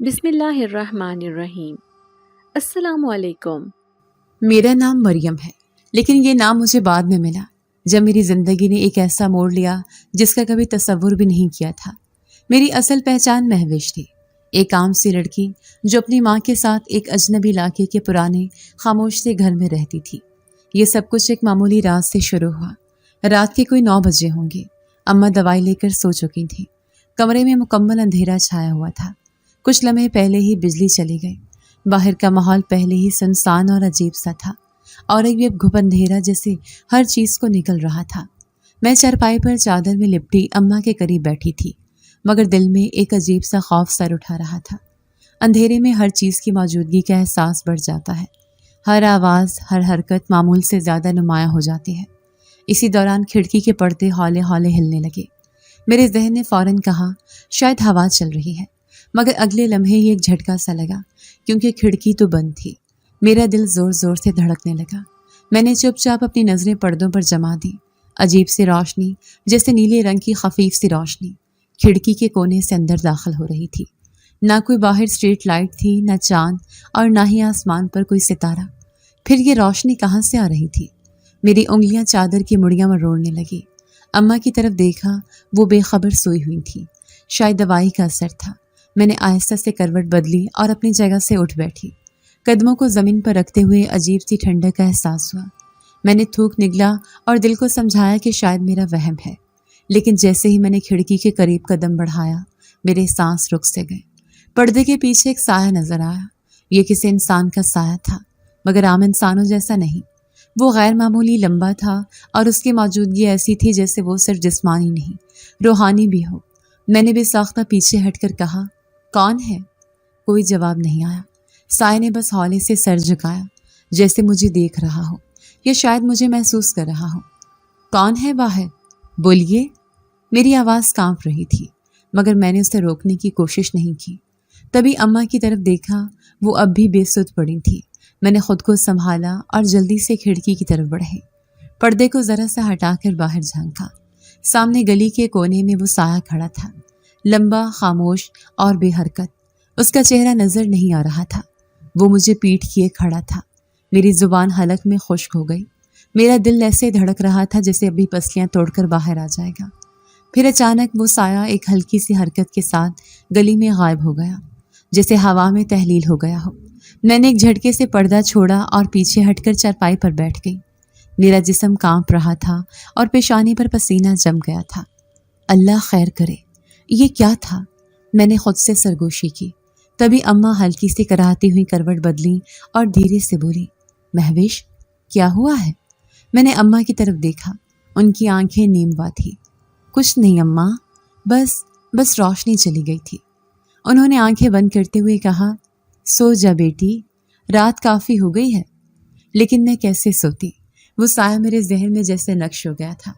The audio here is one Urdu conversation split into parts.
بسم اللہ الرحمن الرحیم۔ السلام علیکم۔ میرا نام مریم ہے، لیکن یہ نام مجھے بعد میں ملا جب میری زندگی نے ایک ایسا موڑ لیا جس کا کبھی تصور بھی نہیں کیا تھا۔ میری اصل پہچان مہوش تھی، ایک عام سی لڑکی جو اپنی ماں کے ساتھ ایک اجنبی علاقے کے پرانے خاموش سے گھر میں رہتی تھی۔ یہ سب کچھ ایک معمولی رات سے شروع ہوا۔ رات کے کوئی 9 بجے ہوں گے۔ اماں دوائی لے کر سو چکی تھیں۔ کمرے میں مکمل اندھیرا چھایا ہوا تھا۔ کچھ لمحے پہلے ہی بجلی چلی گئی۔ باہر کا ماحول پہلے ہی سنسان اور عجیب سا تھا، اور ایک گھپ اندھیرا جیسے ہر چیز کو نکل رہا تھا۔ میں چارپائی پر چادر میں لپٹی اماں کے قریب بیٹھی تھی، مگر دل میں ایک عجیب سا خوف سر اٹھا رہا تھا۔ اندھیرے میں ہر چیز کی موجودگی کا احساس بڑھ جاتا ہے، ہر آواز، ہر حرکت معمول سے زیادہ نمایاں ہو جاتی ہے۔ اسی دوران کھڑکی کے پردے ہولے ہولے ہلنے لگے۔ میرے ذہن نے فوراً کہا شاید ہوا چل رہی ہے، مگر اگلے لمحے ہی ایک جھٹکا سا لگا، کیونکہ کھڑکی تو بند تھی۔ میرا دل زور زور سے دھڑکنے لگا۔ میں نے چپ چاپ اپنی نظریں پردوں پر جما دی۔ عجیب سی روشنی، جیسے نیلے رنگ کی خفیف سی روشنی، کھڑکی کے کونے سے اندر داخل ہو رہی تھی۔ نہ کوئی باہر اسٹریٹ لائٹ تھی، نہ چاند، اور نہ ہی آسمان پر کوئی ستارہ۔ پھر یہ روشنی کہاں سے آ رہی تھی؟ میری انگلیاں چادر کی مڑیاں میں روڑنے لگی۔ اماں کی طرف دیکھا، وہ بے خبر سوئی ہوئی تھی۔ شاید دوائی کا اثر تھا۔ میں نے آہستہ سے کروٹ بدلی اور اپنی جگہ سے اٹھ بیٹھی۔ قدموں کو زمین پر رکھتے ہوئے عجیب سی ٹھنڈک کا احساس ہوا۔ میں نے تھوک نگلا اور دل کو سمجھایا کہ شاید میرا وہم ہے، لیکن جیسے ہی میں نے کھڑکی کے قریب قدم بڑھایا، میرے سانس رک سے گئے۔ پردے کے پیچھے ایک سایہ نظر آیا۔ یہ کسی انسان کا سایہ تھا، مگر عام انسانوں جیسا نہیں۔ وہ غیر معمولی لمبا تھا، اور اس کی موجودگی ایسی تھی جیسے وہ صرف جسمانی نہیں، روحانی بھی ہو۔ میں نے بے ساختہ پیچھے ہٹ کر کہا، کون ہے؟ کوئی جواب نہیں آیا۔ سائے نے بس ہولے سے سر جھکایا، جیسے مجھے دیکھ رہا ہو، یا شاید مجھے محسوس کر رہا ہو۔ کون ہے باہر؟ بولیے۔ میری آواز کانپ رہی تھی، مگر میں نے اسے روکنے کی کوشش نہیں کی۔ تبھی اماں کی طرف دیکھا، وہ اب بھی بے سدھ پڑی تھی۔ میں نے خود کو سنبھالا اور جلدی سے کھڑکی کی طرف بڑھے۔ پردے کو ذرا سا ہٹا کر باہر جھانکا۔ سامنے گلی کے کونے میں وہ سایہ کھڑا تھا، لمبا، خاموش اور بے حرکت۔ اس کا چہرہ نظر نہیں آ رہا تھا۔ وہ مجھے پیٹھ کیے کھڑا تھا۔ میری زبان حلق میں خشک ہو گئی۔ میرا دل ایسے دھڑک رہا تھا جیسے ابھی پسلیاں توڑ کر باہر آ جائے گا۔ پھر اچانک وہ سایہ ایک ہلکی سی حرکت کے ساتھ گلی میں غائب ہو گیا، جیسے ہوا میں تحلیل ہو گیا ہو۔ میں نے ایک جھٹکے سے پردہ چھوڑا اور پیچھے ہٹ کر چارپائی پر بیٹھ گئی۔ میرا جسم کانپ رہا تھا اور پیشانی پر پسینہ جم گیا تھا۔ اللہ خیر کرے، یہ کیا تھا؟ میں نے خود سے سرگوشی کی۔ تبھی اماں ہلکی سی کراہتی ہوئی کروٹ بدلی اور دھیرے سے بولی، مہوش، کیا ہوا ہے؟ میں نے اماں کی طرف دیکھا۔ ان کی آنکھیں نیموا تھی۔ کچھ نہیں اماں، بس روشنی چلی گئی تھی۔ انہوں نے آنکھیں بند کرتے ہوئے کہا، سو جا بیٹی، رات کافی ہو گئی ہے۔ لیکن میں کیسے سوتی؟ وہ سایہ میرے ذہن میں جیسے نقش ہو گیا تھا۔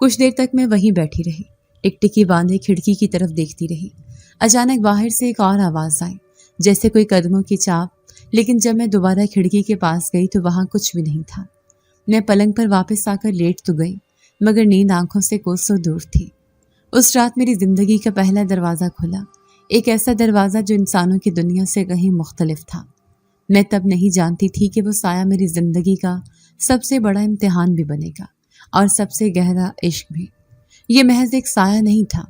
کچھ دیر تک میں وہیں بیٹھی رہی، ٹکٹکی باندھے کھڑکی کی طرف دیکھتی رہی۔ اچانک باہر سے ایک اور آواز آئی، جیسے کوئی قدموں کی چاپ، لیکن جب میں دوبارہ کھڑکی کے پاس گئی تو وہاں کچھ بھی نہیں تھا۔ میں پلنگ پر واپس آ کر لیٹ تو گئی، مگر نیند آنکھوں سے کوسوں دور تھی۔ اس رات میری زندگی کا پہلا دروازہ کھلا، ایک ایسا دروازہ جو انسانوں کی دنیا سے کہیں مختلف تھا۔ میں تب نہیں جانتی تھی کہ وہ سایہ میری زندگی کا سب سے بڑا امتحان بھی بنے گا، اور سب سے گہرا عشق بھی۔ یہ محض ایک سایہ نہیں تھا،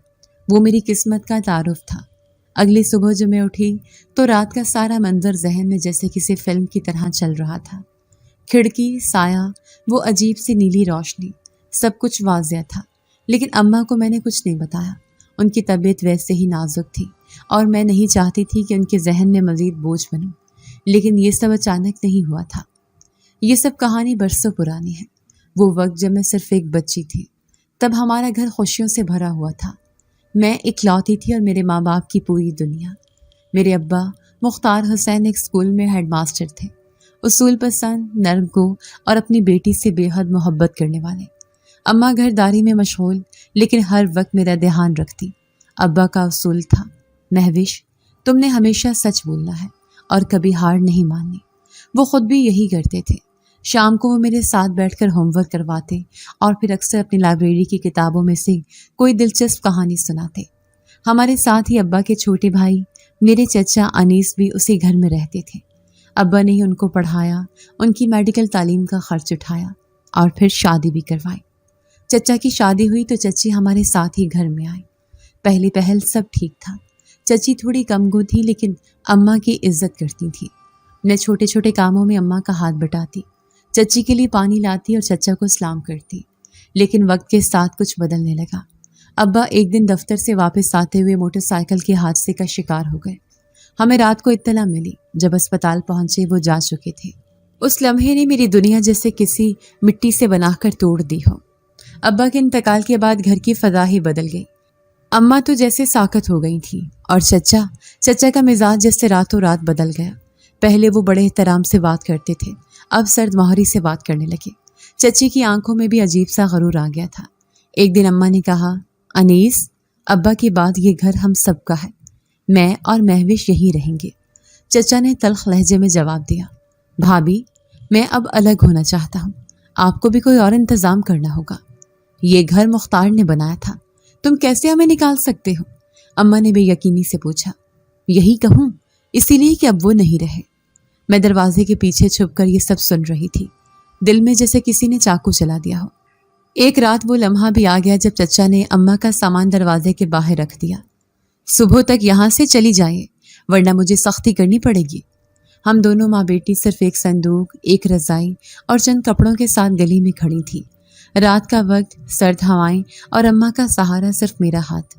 وہ میری قسمت کا تعارف تھا۔ اگلی صبح جب میں اٹھی تو رات کا سارا منظر ذہن میں جیسے کسی فلم کی طرح چل رہا تھا۔ کھڑکی، سایہ، وہ عجیب سی نیلی روشنی، سب کچھ واضح تھا۔ لیکن اماں کو میں نے کچھ نہیں بتایا۔ ان کی طبیعت ویسے ہی نازک تھی، اور میں نہیں چاہتی تھی کہ ان کے ذہن میں مزید بوجھ بنوں۔ لیکن یہ سب اچانک نہیں ہوا تھا۔ یہ سب کہانی برسوں پرانی ہے۔ وہ وقت جب میں صرف ایک بچی تھی، تب ہمارا گھر خوشیوں سے بھرا ہوا تھا۔ میں اکلوتی تھی اور میرے ماں باپ کی پوری دنیا۔ میرے ابا مختار حسین ایک اسکول میں ہیڈ ماسٹر تھے، اصول پسند، نرم گو اور اپنی بیٹی سے بے حد محبت کرنے والے۔ اماں گھرداری میں مشغول، لیکن ہر وقت میرا دھیان رکھتی۔ ابا کا اصول تھا، مہوش، تم نے ہمیشہ سچ بولنا ہے اور کبھی ہار نہیں ماننی۔ وہ خود بھی یہی کرتے تھے۔ شام کو وہ میرے ساتھ بیٹھ کر ہوم ورک کرواتے اور پھر اکثر اپنی لائبریری کی کتابوں میں سے کوئی دلچسپ کہانی سناتے۔ ہمارے ساتھ ہی ابا کے چھوٹے بھائی میرے چچا انیس بھی اسی گھر میں رہتے تھے۔ ابا نے ہی ان کو پڑھایا، ان کی میڈیکل تعلیم کا خرچ اٹھایا اور پھر شادی بھی کروائی۔ چچا کی شادی ہوئی تو چچی ہمارے ساتھ ہی گھر میں آئی۔ پہلی پہل سب ٹھیک تھا۔ چچی تھوڑی کم گو تھی لیکن اماں کی عزت کرتی تھی۔ میں چھوٹے چھوٹے کاموں میں اماں کا ہاتھ بٹاتی، چچی کے لیے پانی لاتی اور چچا کو سلام کرتی۔ لیکن وقت کے ساتھ کچھ بدلنے لگا۔ ابا ایک دن دفتر سے واپس آتے ہوئے موٹر سائیکل کے حادثے کا شکار ہو گئے۔ ہمیں رات کو اطلاع ملی۔ جب اسپتال پہنچے وہ جا چکے تھے۔ اس لمحے نے میری دنیا جیسے کسی مٹی سے بنا کر توڑ دی ہو۔ ابا کے انتقال کے بعد گھر کی فضا ہی بدل گئی۔ اماں تو جیسے ساکت ہو گئی تھی اور چچا کا مزاج جیسے راتوں رات بدل گیا۔ پہلے وہ بڑے احترام سے بات کرتے تھے، اب سرد مہری سے بات کرنے لگے۔ چچی کی آنکھوں میں بھی عجیب سا غرور آ گیا تھا۔ ایک دن اماں نے کہا، انیس، ابا کی بات یہ گھر ہم سب کا ہے، میں اور مہوش یہیں رہیں گے۔ چچا نے تلخ لہجے میں جواب دیا، بھابھی میں اب الگ ہونا چاہتا ہوں، آپ کو بھی کوئی اور انتظام کرنا ہوگا۔ یہ گھر مختار نے بنایا تھا، تم کیسے ہمیں نکال سکتے ہو؟ اماں نے بے یقینی سے پوچھا۔ یہی کہوں، اسی لیے کہ اب وہ نہیں رہے۔ میں دروازے کے پیچھے چھپ کر یہ سب سن رہی تھی، دل میں جیسے کسی نے چاقو چلا دیا ہو۔ ایک رات وہ لمحہ بھی آ گیا جب چچا نے اماں کا سامان دروازے کے باہر رکھ دیا۔ صبح تک یہاں سے چلی جائیں ورنہ مجھے سختی کرنی پڑے گی۔ ہم دونوں ماں بیٹی صرف ایک صندوق، ایک رضائی اور چند کپڑوں کے ساتھ گلی میں کھڑی تھی۔ رات کا وقت، سرد ہوائیں اور اماں کا سہارا صرف میرا ہاتھ۔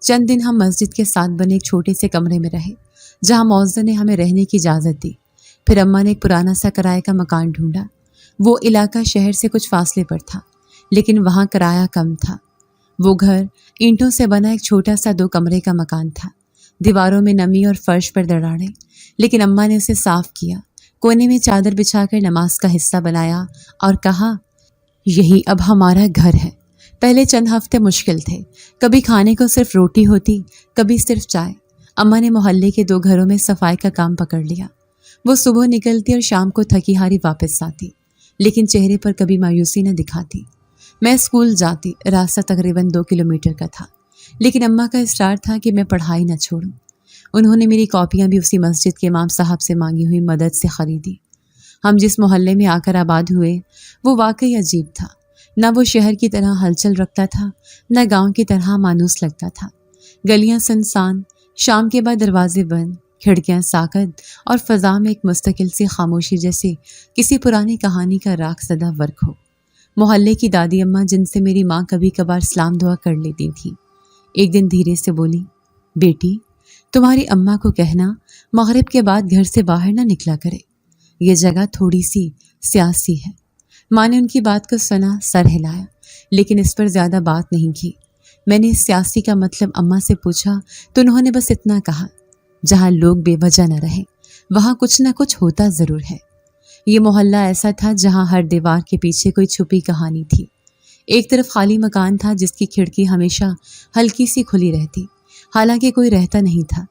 چند دن ہم مسجد کے ساتھ بنے ایک چھوٹے سے کمرے میں رہے جہاں مؤذن نے ہمیں رہنے کی اجازت دی۔ پھر اماں نے ایک پرانا سا کرائے کا مکان ڈھونڈا۔ وہ علاقہ شہر سے کچھ فاصلے پر تھا لیکن وہاں کرایہ کم تھا۔ وہ گھر اینٹوں سے بنا ایک چھوٹا سا 2 کمرے کا مکان تھا۔ دیواروں میں نمی اور فرش پر دراڑیں، لیکن اماں نے اسے صاف کیا، کونے میں چادر بچھا کر نماز کا حصہ بنایا اور کہا، یہی اب ہمارا گھر ہے۔ پہلے چند ہفتے مشکل تھے، کبھی کھانے کو صرف روٹی ہوتی، کبھی صرف چائے۔ اماں نے محلے کے 2 گھروں میں صفائی کا کام پکڑ لیا۔ وہ صبح نکلتی اور شام کو تھکی ہاری واپس آتی، لیکن چہرے پر کبھی مایوسی نہ دکھاتی۔ میں اسکول جاتی، راستہ تقریباً 2 کلومیٹر کا تھا، لیکن اماں کا اصرار تھا کہ میں پڑھائی نہ چھوڑوں۔ انہوں نے میری کاپیاں بھی اسی مسجد کے امام صاحب سے مانگی ہوئی مدد سے خریدی۔ ہم جس محلے میں آ کر آباد ہوئے وہ واقعی عجیب تھا۔ نہ وہ شہر کی طرح ہلچل رکھتا تھا، نہ گاؤں کی طرح مانوس لگتا تھا۔ گلیاں سنسان، شام کے بعد دروازے بند، کھڑکیاں ساکت اور فضا میں ایک مستقل سی خاموشی جیسے کسی پرانی کہانی کا راگ زدہ ورق ہو۔ محلے کی دادی اماں جن سے میری ماں کبھی کبھار سلام دعا کر لیتی تھی، ایک دن دھیرے سے بولی، بیٹی تمہاری اماں کو کہنا مغرب کے بعد گھر سے باہر نہ نکلا کرے، یہ جگہ تھوڑی سی سیاسی ہے۔ ماں نے ان کی بات کو سنا، سر ہلایا، لیکن اس پر زیادہ بات نہیں کی۔ میں نے اس سیاسی کا مطلب اماں سے پوچھا تو انہوں نے بس اتنا کہا، جہاں لوگ بے وجہ نہ رہیں وہاں کچھ نہ کچھ ہوتا ضرور ہے۔ یہ محلہ ایسا تھا جہاں ہر دیوار کے پیچھے کوئی چھپی کہانی تھی۔ ایک طرف خالی مکان تھا جس کی کھڑکی ہمیشہ ہلکی سی کھلی رہتی، حالانکہ کوئی رہتا نہیں تھا۔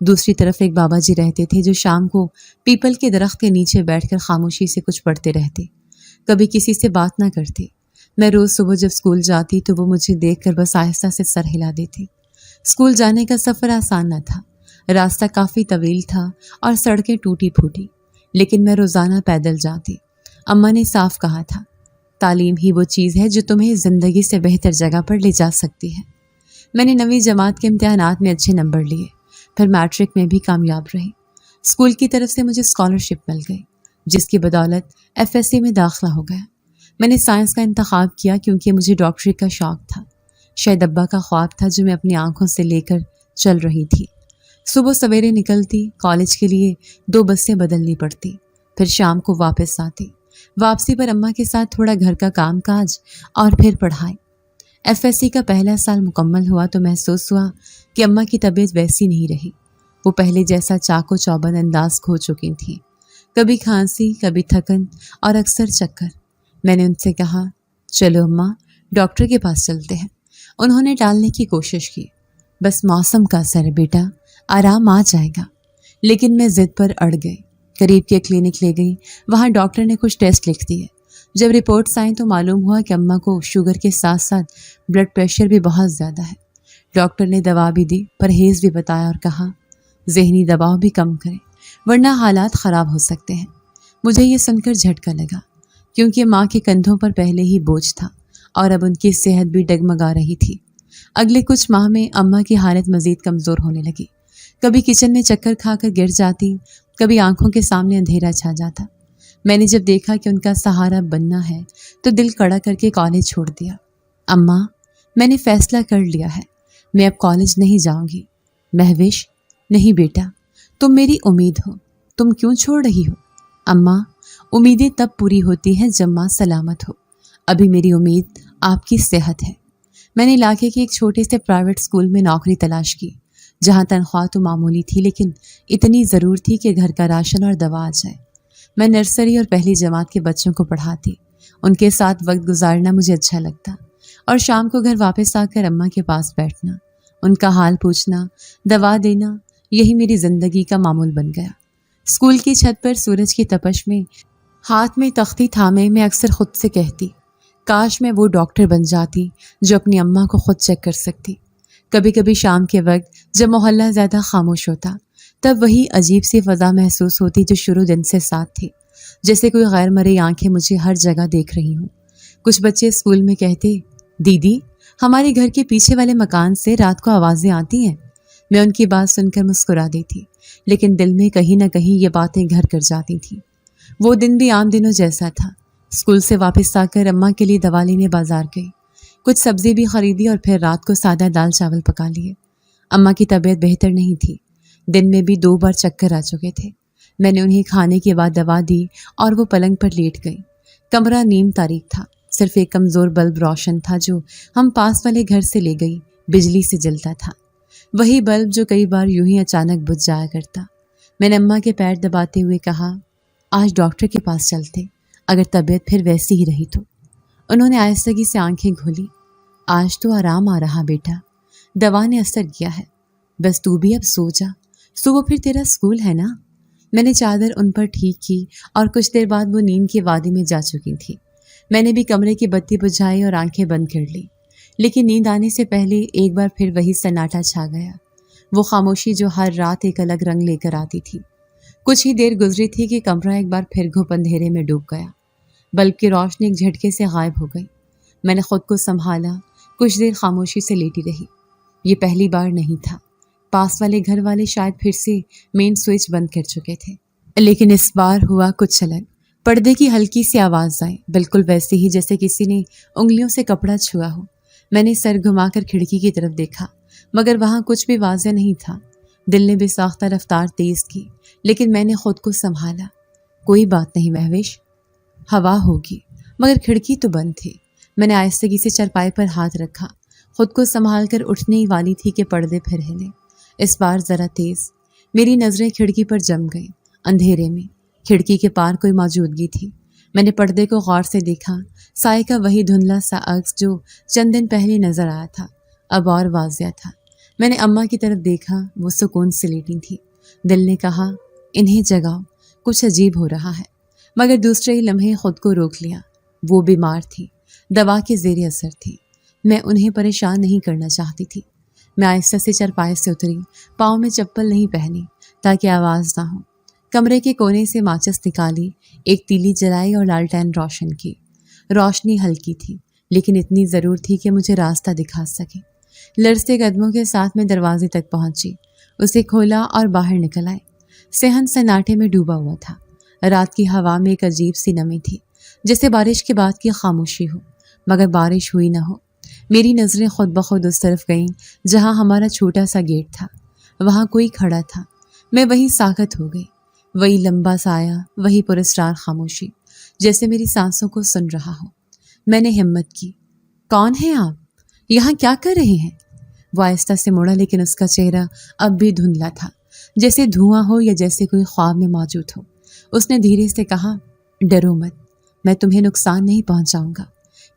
دوسری طرف ایک بابا جی رہتے تھے جو شام کو پیپل کے درخت کے نیچے بیٹھ کر خاموشی سے کچھ پڑھتے رہتے، کبھی کسی سے بات نہ کرتے۔ میں روز صبح جب اسکول جاتی تو وہ مجھے دیکھ کر بس آہستہ سے سر ہلا دیتے۔ اسکول جانے کا سفر آسان نہ تھا، راستہ کافی طویل تھا اور سڑکیں ٹوٹی پھوٹی، لیکن میں روزانہ پیدل جاتی۔ اماں نے صاف کہا تھا، تعلیم ہی وہ چیز ہے جو تمہیں زندگی سے بہتر جگہ پر لے جا سکتی ہے۔ میں نے 9ویں جماعت کے امتحانات میں اچھے نمبر لیے، پھر میٹرک میں بھی کامیاب رہی۔ اسکول کی طرف سے مجھے اسکالرشپ مل گئی، جس کی بدولت FSC میں داخلہ ہو گیا۔ میں نے سائنس کا انتخاب کیا کیونکہ مجھے ڈاکٹری کا شوق تھا، شاید ابا کا خواب تھا جو میں اپنی آنکھوں سے لے کر چل رہی تھی۔ صبح سویرے نکلتی، کالج کے لیے 2 بسیں بدلنی پڑتی، پھر شام کو واپس آتی۔ واپسی پر اماں کے ساتھ تھوڑا گھر کا کام کاج اور پھر پڑھائی۔ FSC کا پہلا سال مکمل ہوا تو محسوس ہوا کہ اماں کی طبیعت ویسی نہیں رہی۔ وہ پہلے جیسا چاق و چوبند انداز کھو چکی تھیں، کبھی کھانسی، کبھی تھکن اور اکثر چکر۔ میں نے ان سے کہا، چلو اماں ڈاکٹر کے پاس چلتے ہیں۔ انہوں نے ٹالنے کی کوشش کی، بس موسم کا اثر ہے بیٹا، آرام آ جائے گا۔ لیکن میں ضد پر اڑ گئی۔ قریب کے کلینک لے گئی، وہاں ڈاکٹر نے کچھ ٹیسٹ لکھ دیے۔ جب رپورٹس آئیں تو معلوم ہوا کہ اماں کو شوگر کے ساتھ ساتھ بلڈ پریشر بھی بہت زیادہ ہے۔ ڈاکٹر نے دوا بھی دی، پرہیز بھی بتایا اور کہا، ذہنی دباؤ بھی کم کریں ورنہ حالات خراب ہو سکتے ہیں۔ مجھے یہ سن کر جھٹکا لگا کیونکہ ماں کے کندھوں پر پہلے ہی بوجھ تھا اور اب ان کی صحت بھی ڈگمگا رہی تھی۔ اگلے کچھ ماہ میں اماں کی حالت مزید کمزور ہونے لگی۔ کبھی کچن میں چکر کھا کر گر جاتی، کبھی آنکھوں کے سامنے اندھیرا چھا جاتا۔ میں نے جب دیکھا کہ ان کا سہارا بننا ہے تو دل کڑا کر کے کالج چھوڑ دیا۔ اماں، میں نے فیصلہ کر لیا ہے، میں اب کالج نہیں جاؤں گی۔ مہوش، نہیں بیٹا، تم میری امید ہو، تم کیوں چھوڑ رہی ہو؟ اماں، امیدیں تب پوری ہوتی ہیں جب ماں سلامت ہو۔ ابھی میری امید آپ کی صحت ہے۔ میں نے علاقے کے ایک چھوٹے سے پرائیویٹ اسکول میں نوکری تلاش کی، جہاں تنخواہ تو معمولی تھی لیکن اتنی ضرور تھی کہ گھر کا راشن اور دوا آ جائے۔ میں نرسری اور پہلی جماعت کے بچوں کو پڑھاتی، ان کے ساتھ وقت گزارنا مجھے اچھا لگتا، اور شام کو گھر واپس آ کر اماں کے پاس بیٹھنا، ان کا حال پوچھنا، دوا دینا، یہی میری زندگی کا معمول بن گیا۔ اسکول کی چھت پر سورج کی تپش میں ہاتھ میں تختی تھامے میں اکثر خود سے کہتی، کاش میں وہ ڈاکٹر بن جاتی جو اپنی اماں کو خود چیک کر سکتی۔ کبھی کبھی شام کے وقت جب محلہ زیادہ خاموش ہوتا تب وہی عجیب سی فضا محسوس ہوتی جو شروع دن سے ساتھ تھی، جیسے کوئی غیر مرئی آنکھیں مجھے ہر جگہ دیکھ رہی ہوں۔ کچھ بچے اسکول میں کہتے، دیدی، ہمارے گھر کے پیچھے والے مکان سے رات کو آوازیں آتی ہیں۔ میں ان کی بات سن کر مسکرا دیتی، لیکن دل میں کہیں نہ کہیں یہ باتیں گھر کر جاتی تھیں۔ وہ دن بھی عام دنوں جیسا تھا۔ اسکول سے واپس آ کر اماں کے لیے دوا لینے بازار گئی، کچھ سبزی بھی خریدی اور پھر رات کو سادہ دال چاول پکا لیے۔ اماں کی طبیعت بہتر نہیں تھی، دن میں بھی 2 بار چکر آ چکے تھے۔ میں نے انہیں کھانے کے بعد دوا دی اور وہ پلنگ پر لیٹ گئی۔ کمرہ نیم تاریک تھا، صرف ایک کمزور بلب روشن تھا جو ہم پاس والے گھر سے لے گئی، بجلی سے جلتا تھا، وہی بلب جو کئی بار یوں ہی اچانک بجھ جایا کرتا۔ میں نے اماں کے پیر دباتے ہوئے کہا، آج ڈاکٹر کے پاس چلتے، اگر طبیعت پھر ویسی ہی رہی تو۔ انہوں نے آہستگی سے آنکھیں کھولی، آج تو آرام آ رہا بیٹا، دوا نے اثر کیا ہے، بس تو بھی اب سو جا، صبح پھر تیرا اسکول ہے نا۔ میں نے چادر ان پر ٹھیک کی اور کچھ دیر بعد وہ نیند کی وادی میں جا چکی تھی۔ میں نے بھی کمرے کی بتی بجھائی اور آنکھیں بند کر لی، لیکن نیند آنے سے پہلے ایک بار پھر وہی سناٹا چھا گیا، وہ خاموشی جو ہر رات ایک الگ رنگ لے کر آتی تھی۔ کچھ ہی دیر گزری تھی کہ کمرہ ایک بار پھر گھپ اندھیرے میں ڈوب گیا، بلب کی روشنی ایک جھٹکے سے غائب ہو گئی۔ میں نے خود کو سنبھالا، کچھ دیر خاموشی سے لیٹی رہی۔ یہ پہلی بار نہیں تھا، پاس والے گھر والے شاید پھر سے مین سوئچ بند کر چکے تھے، لیکن اس بار ہوا کچھ الگ۔ پردے کی ہلکی سی آواز آئی، بالکل ویسے ہی جیسے کسی نے انگلیوں سے کپڑا چھوا ہو۔ میں نے سر گھما کر کھڑکی کی طرف دیکھا، مگر وہاں کچھ بھی واضح نہیں تھا۔ دل نے بے ساختہ رفتار تیز کی، لیکن میں نے خود کو سنبھالا۔ کوئی بات نہیں مہوش، ہوا ہوگی، مگر کھڑکی تو بند تھی۔ میں نے آہستگی سے چرپائی پر ہاتھ رکھا، خود کو سنبھال کر اٹھنے ہی والی تھی کہ پردے پھر ہلے، اس بار ذرا تیز۔ میری نظریں کھڑکی پر جم گئیں۔ اندھیرے میں کھڑکی کے پار کوئی موجودگی تھی۔ میں نے پردے کو غور سے دیکھا، سائے کا وہی دھندلا سا عکس جو چند دن پہلے نظر آیا تھا اب اور واضح تھا۔ میں نے اماں کی طرف دیکھا، وہ سکون سے لیٹی تھی۔ دل نے کہا، انہیں جگاؤ، کچھ عجیب ہو رہا ہے، مگر دوسرے ہی لمحے خود کو روک لیا۔ وہ بیمار تھی، دوا کے زیر اثر تھی، میں انہیں پریشان نہیں کرنا چاہتی تھی۔ میں آہستہ سے چرپائے سے اتری، پاؤں میں چپل نہیں پہنی تاکہ آواز نہ ہو۔ کمرے کے کونے سے ماچس نکالی، ایک تیلی جلائی اور لالٹین روشن کی۔ روشنی ہلکی تھی، لیکن اتنی ضرور تھی کہ مجھے راستہ دکھا سکے۔ لرزتے قدموں کے ساتھ میں دروازے تک پہنچی، اسے کھولا اور باہر نکل آئے۔ صحن سناٹے میں ڈوبا ہوا تھا، رات کی ہوا میں ایک عجیب سی نمی تھی، جیسے بارش کے بعد کی خاموشی ہو مگر بارش ہوئی نہ ہو۔ میری نظریں خود بخود اس طرف گئیں جہاں ہمارا چھوٹا سا گیٹ تھا، وہاں کوئی کھڑا تھا۔ میں وہیں ساکت ہو گئی، وہی لمبا سایہ، وہی پراسرار خاموشی، جیسے میری سانسوں کو سن رہا ہو۔ میں نے ہمت کی، کون ہیں آپ؟ یہاں کیا کر رہے ہیں؟ وہ آہستہ سے مڑا، لیکن اس کا چہرہ اب بھی دھندلا تھا، جیسے دھواں ہو یا جیسے کوئی خواب میں موجود ہو۔ اس نے دھیرے سے کہا، ڈرو مت، میں تمہیں نقصان نہیں پہنچاؤں گا۔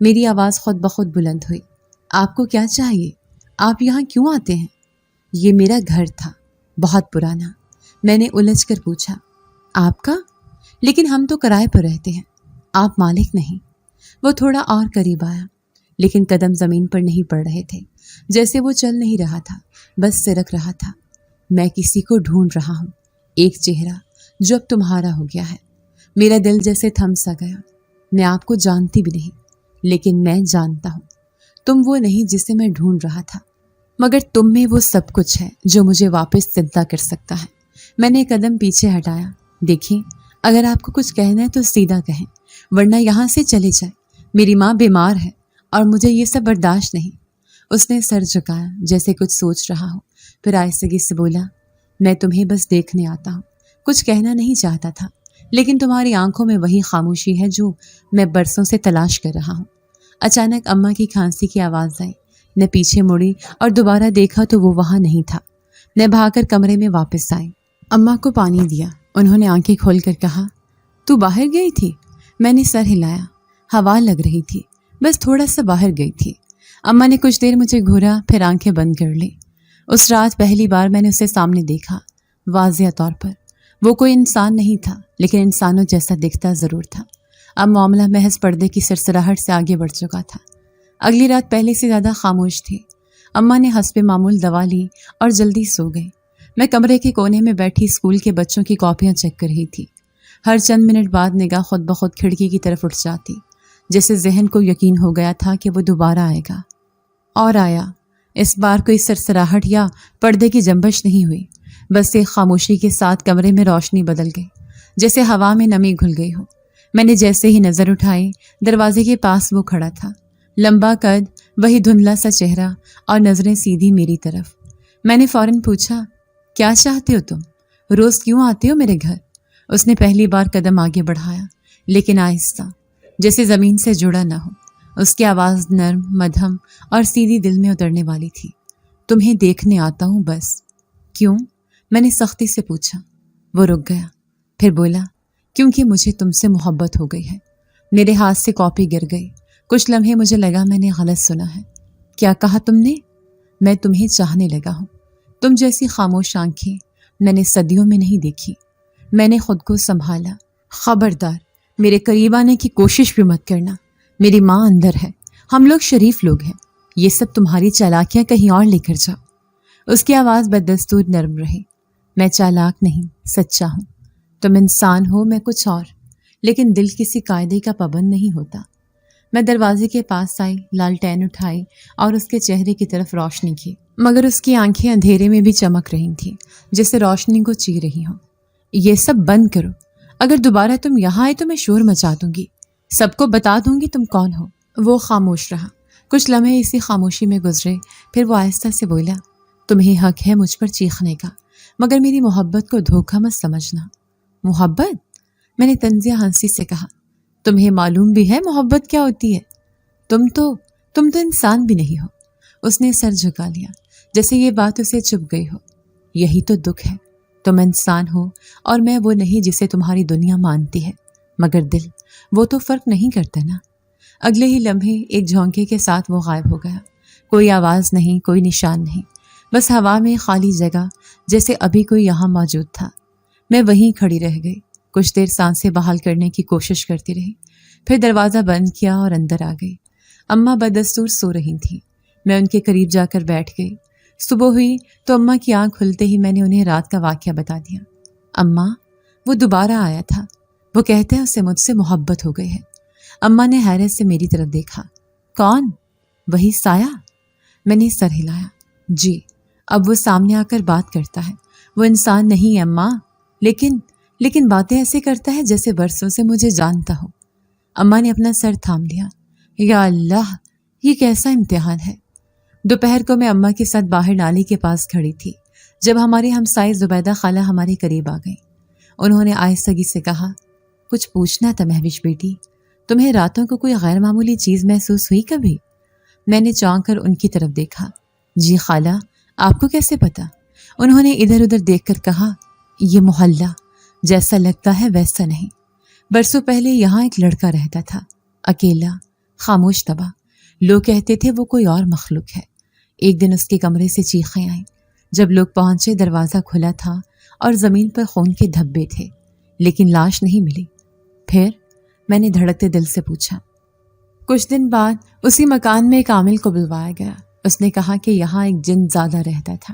میری آواز خود بخود بلند ہوئی، آپ کو کیا چاہیے؟ آپ یہاں کیوں آتے ہیں؟ یہ میرا گھر تھا، بہت پرانا۔ میں نے الجھ کر پوچھا، آپ کا؟ لیکن ہم تو کرائے پر رہتے ہیں، آپ مالک نہیں۔ وہ تھوڑا اور قریب آیا، لیکن قدم زمین پر نہیں پڑ رہے تھے، جیسے وہ چل نہیں رہا تھا، بس سرک رہا تھا۔ میں کسی کو ڈھونڈ رہا ہوں، ایک چہرہ جو اب تمہارا ہو گیا ہے۔ میرا دل جیسے تھم سا گیا۔ میں آپ کو جانتی بھی نہیں، لیکن میں جانتا ہوں تم وہ نہیں جسے میں ڈھونڈ رہا تھا، مگر تم میں وہ سب کچھ ہے جو مجھے واپس زندہ کر سکتا ہے۔ میں نے ایک قدم پیچھے ہٹایا۔ دیکھیں، اگر آپ کو کچھ کہنا ہے تو سیدھا کہیں، ورنہ یہاں سے چلے جائیں۔ میری ماں بیمار ہے اور مجھے یہ سب برداشت نہیں۔ اس نے سر جھکایا جیسے کچھ سوچ رہا ہو، پھر آہستگی سے بولا، میں تمہیں بس دیکھنے آتا ہوں، کچھ کہنا نہیں چاہتا تھا، لیکن تمہاری آنکھوں میں وہی خاموشی ہے جو میں برسوں سے تلاش کر رہا ہوں۔ اچانک اماں کی کھانسی کی آواز آئی۔ میں پیچھے مڑی اور دوبارہ دیکھا تو وہ وہاں نہیں تھا۔ میں بھاگ کر کمرے میں واپس آئی، اماں کو پانی دیا۔ انہوں نے آنکھیں کھول کر کہا، تو باہر گئی تھی؟ میں نے سر ہلایا۔ ہوا لگ رہی تھی، بس تھوڑا سا باہر گئی تھی۔ اماں نے کچھ دیر مجھے گھورا، پھر آنکھیں بند کر لی۔ اس رات پہلی بار میں نے اسے سامنے دیکھا، واضح طور پر۔ وہ کوئی انسان نہیں تھا، لیکن انسانوں جیسا دکھتا ضرور تھا۔ اب معاملہ محض پردے کی سرسراہٹ سے آگے بڑھ چکا تھا۔ اگلی رات پہلے سے زیادہ خاموش تھی۔ اماں نے حسب معمول دوا لی اور جلدی سو گئی۔ میں کمرے کے کونے میں بیٹھی اسکول کے بچوں کی کاپیاں چیک کر رہی تھی۔ ہر چند منٹ بعد نگاہ خود بخود کھڑکی کی طرف اٹھ جاتی، جیسے ذہن کو یقین ہو گیا تھا کہ وہ دوبارہ آئے گا۔ اور آیا۔ اس بار کوئی سرسراہٹ یا پردے کی جنبش نہیں ہوئی، بس ایک خاموشی کے ساتھ کمرے میں روشنی بدل گئی، جیسے ہوا میں نمی گھل گئی ہو۔ میں نے جیسے ہی نظر اٹھائی، دروازے کے پاس وہ کھڑا تھا، لمبا قد، وہی دھندلا سا چہرہ اور نظریں سیدھی میری طرف۔ میں نے فوراً پوچھا، کیا چاہتے ہو تم؟ روز کیوں آتے ہو میرے گھر؟ اس نے پہلی بار قدم آگے بڑھایا، لیکن آہستہ، جیسے زمین سے جڑا نہ ہو۔ اس کی آواز نرم، مدھم اور سیدھی دل میں اترنے والی تھی۔ تمہیں دیکھنے آتا ہوں بس۔ کیوں؟ میں نے سختی سے پوچھا۔ وہ رک گیا، پھر بولا، کیونکہ مجھے تم سے محبت ہو گئی ہے۔ میرے ہاتھ سے کاپی گر گئی۔ کچھ لمحے مجھے لگا میں نے غلط سنا ہے۔ کیا کہا تم نے؟ میں تمہیں چاہنے لگا ہوں۔ تم جیسی خاموش آنکھیں میں نے صدیوں میں نہیں دیکھی۔ میں نے خود کو سنبھالا۔ خبردار، میرے قریب آنے کی کوشش بھی مت کرنا۔ میری ماں اندر ہے، ہم لوگ شریف لوگ ہیں، یہ سب تمہاری چالاکیاں کہیں اور لے کر جاؤ۔ اس کی آواز بددستور نرم رہی۔ میں چالاک نہیں، سچا ہوں۔ تم انسان ہو، میں کچھ اور، لیکن دل کسی قاعدے کا پابند نہیں ہوتا۔ میں دروازے کے پاس آئی، لالٹین اٹھائی اور اس کے چہرے کی طرف روشنی کی، مگر اس کی آنکھیں اندھیرے میں بھی چمک رہی تھیں، جیسے روشنی کو چی رہی ہوں۔ یہ سب بند کرو، اگر دوبارہ تم یہاں آئے تو میں شور مچا دوں گی، سب کو بتا دوں گی تم کون ہو۔ وہ خاموش رہا۔ کچھ لمحے اسی خاموشی میں گزرے، پھر وہ آہستہ سے بولا، تمہیں حق ہے مجھ پر چیخنے کا، مگر میری محبت کو دھوکہ مت سمجھنا۔ محبت؟ میں نے طنزیہ ہنسی سے کہا، تمہیں معلوم بھی ہے محبت کیا ہوتی ہے؟ تم تو انسان بھی نہیں ہو۔ اس نے سر جھکا لیا، جیسے یہ بات اسے چبھ گئی ہو۔ یہی تو دکھ ہے، تم انسان ہو اور میں وہ نہیں جسے تمہاری دنیا مانتی ہے، مگر دل، وہ تو فرق نہیں کرتا نا۔ اگلے ہی لمحے ایک جھونکے کے ساتھ وہ غائب ہو گیا۔ کوئی آواز نہیں، کوئی نشان نہیں، بس ہوا میں خالی جگہ، جیسے ابھی کوئی یہاں موجود تھا۔ میں وہیں کھڑی رہ گئی، کچھ دیر سانسیں بحال کرنے کی کوشش کرتی رہی، پھر دروازہ بند کیا اور اندر آ گئی۔ اماں بدستور سو رہی تھیں۔ میں ان کے قریب جا کر بیٹھ گئی۔ صبح ہوئی تو اماں کی آنکھ کھلتے ہی میں نے انہیں رات کا واقعہ بتا دیا۔ اماں، وہ دوبارہ آیا تھا، وہ کہتے ہیں اسے مجھ سے محبت ہو گئی ہے۔ اماں نے حیرت سے میری طرف دیکھا۔ کون؟ وہی سایہ؟ میں نے سر ہلایا۔ جی، اب وہ سامنے آ کر بات کرتا ہے۔ وہ انسان نہیں ہے اماں، لیکن باتیں ایسے کرتا ہے جیسے برسوں سے مجھے جانتا ہو۔ اماں نے اپنا سر تھام لیا۔ یا اللہ، یہ کیسا امتحان ہے۔ دوپہر کو میں اماں کے ساتھ باہر نالی کے پاس کھڑی تھی، جب ہماری ہمسائے زبیدہ خالہ ہمارے قریب آ گئی۔ انہوں نے آہستگی سے کہا، کچھ پوچھنا تھا مہوش بیٹی، تمہیں راتوں کو کوئی غیر معمولی چیز محسوس ہوئی کبھی؟ میں نے چونک کر ان کی طرف دیکھا۔ جی خالہ، آپ کو کیسے پتا؟ انہوں نے ادھر ادھر دیکھ کر کہا، یہ محلہ جیسا لگتا ہے ویسا نہیں۔ برسوں پہلے یہاں ایک لڑکا رہتا تھا، اکیلا، خاموش طبع۔ لوگ کہتے تھے وہ کوئی اور مخلوق ہے۔ ایک دن اس کے کمرے سے چیخیں آئیں۔ جب لوگ پہنچے دروازہ کھلا تھا اور زمین پر خون کے دھبے تھے، لیکن لاش نہیں ملی۔ پھر؟ میں نے دھڑکتے دل سے پوچھا۔ کچھ دن بعد اسی مکان میں ایک عامل کو بلوایا گیا۔ اس نے کہا کہ یہاں ایک جن زیادہ رہتا تھا،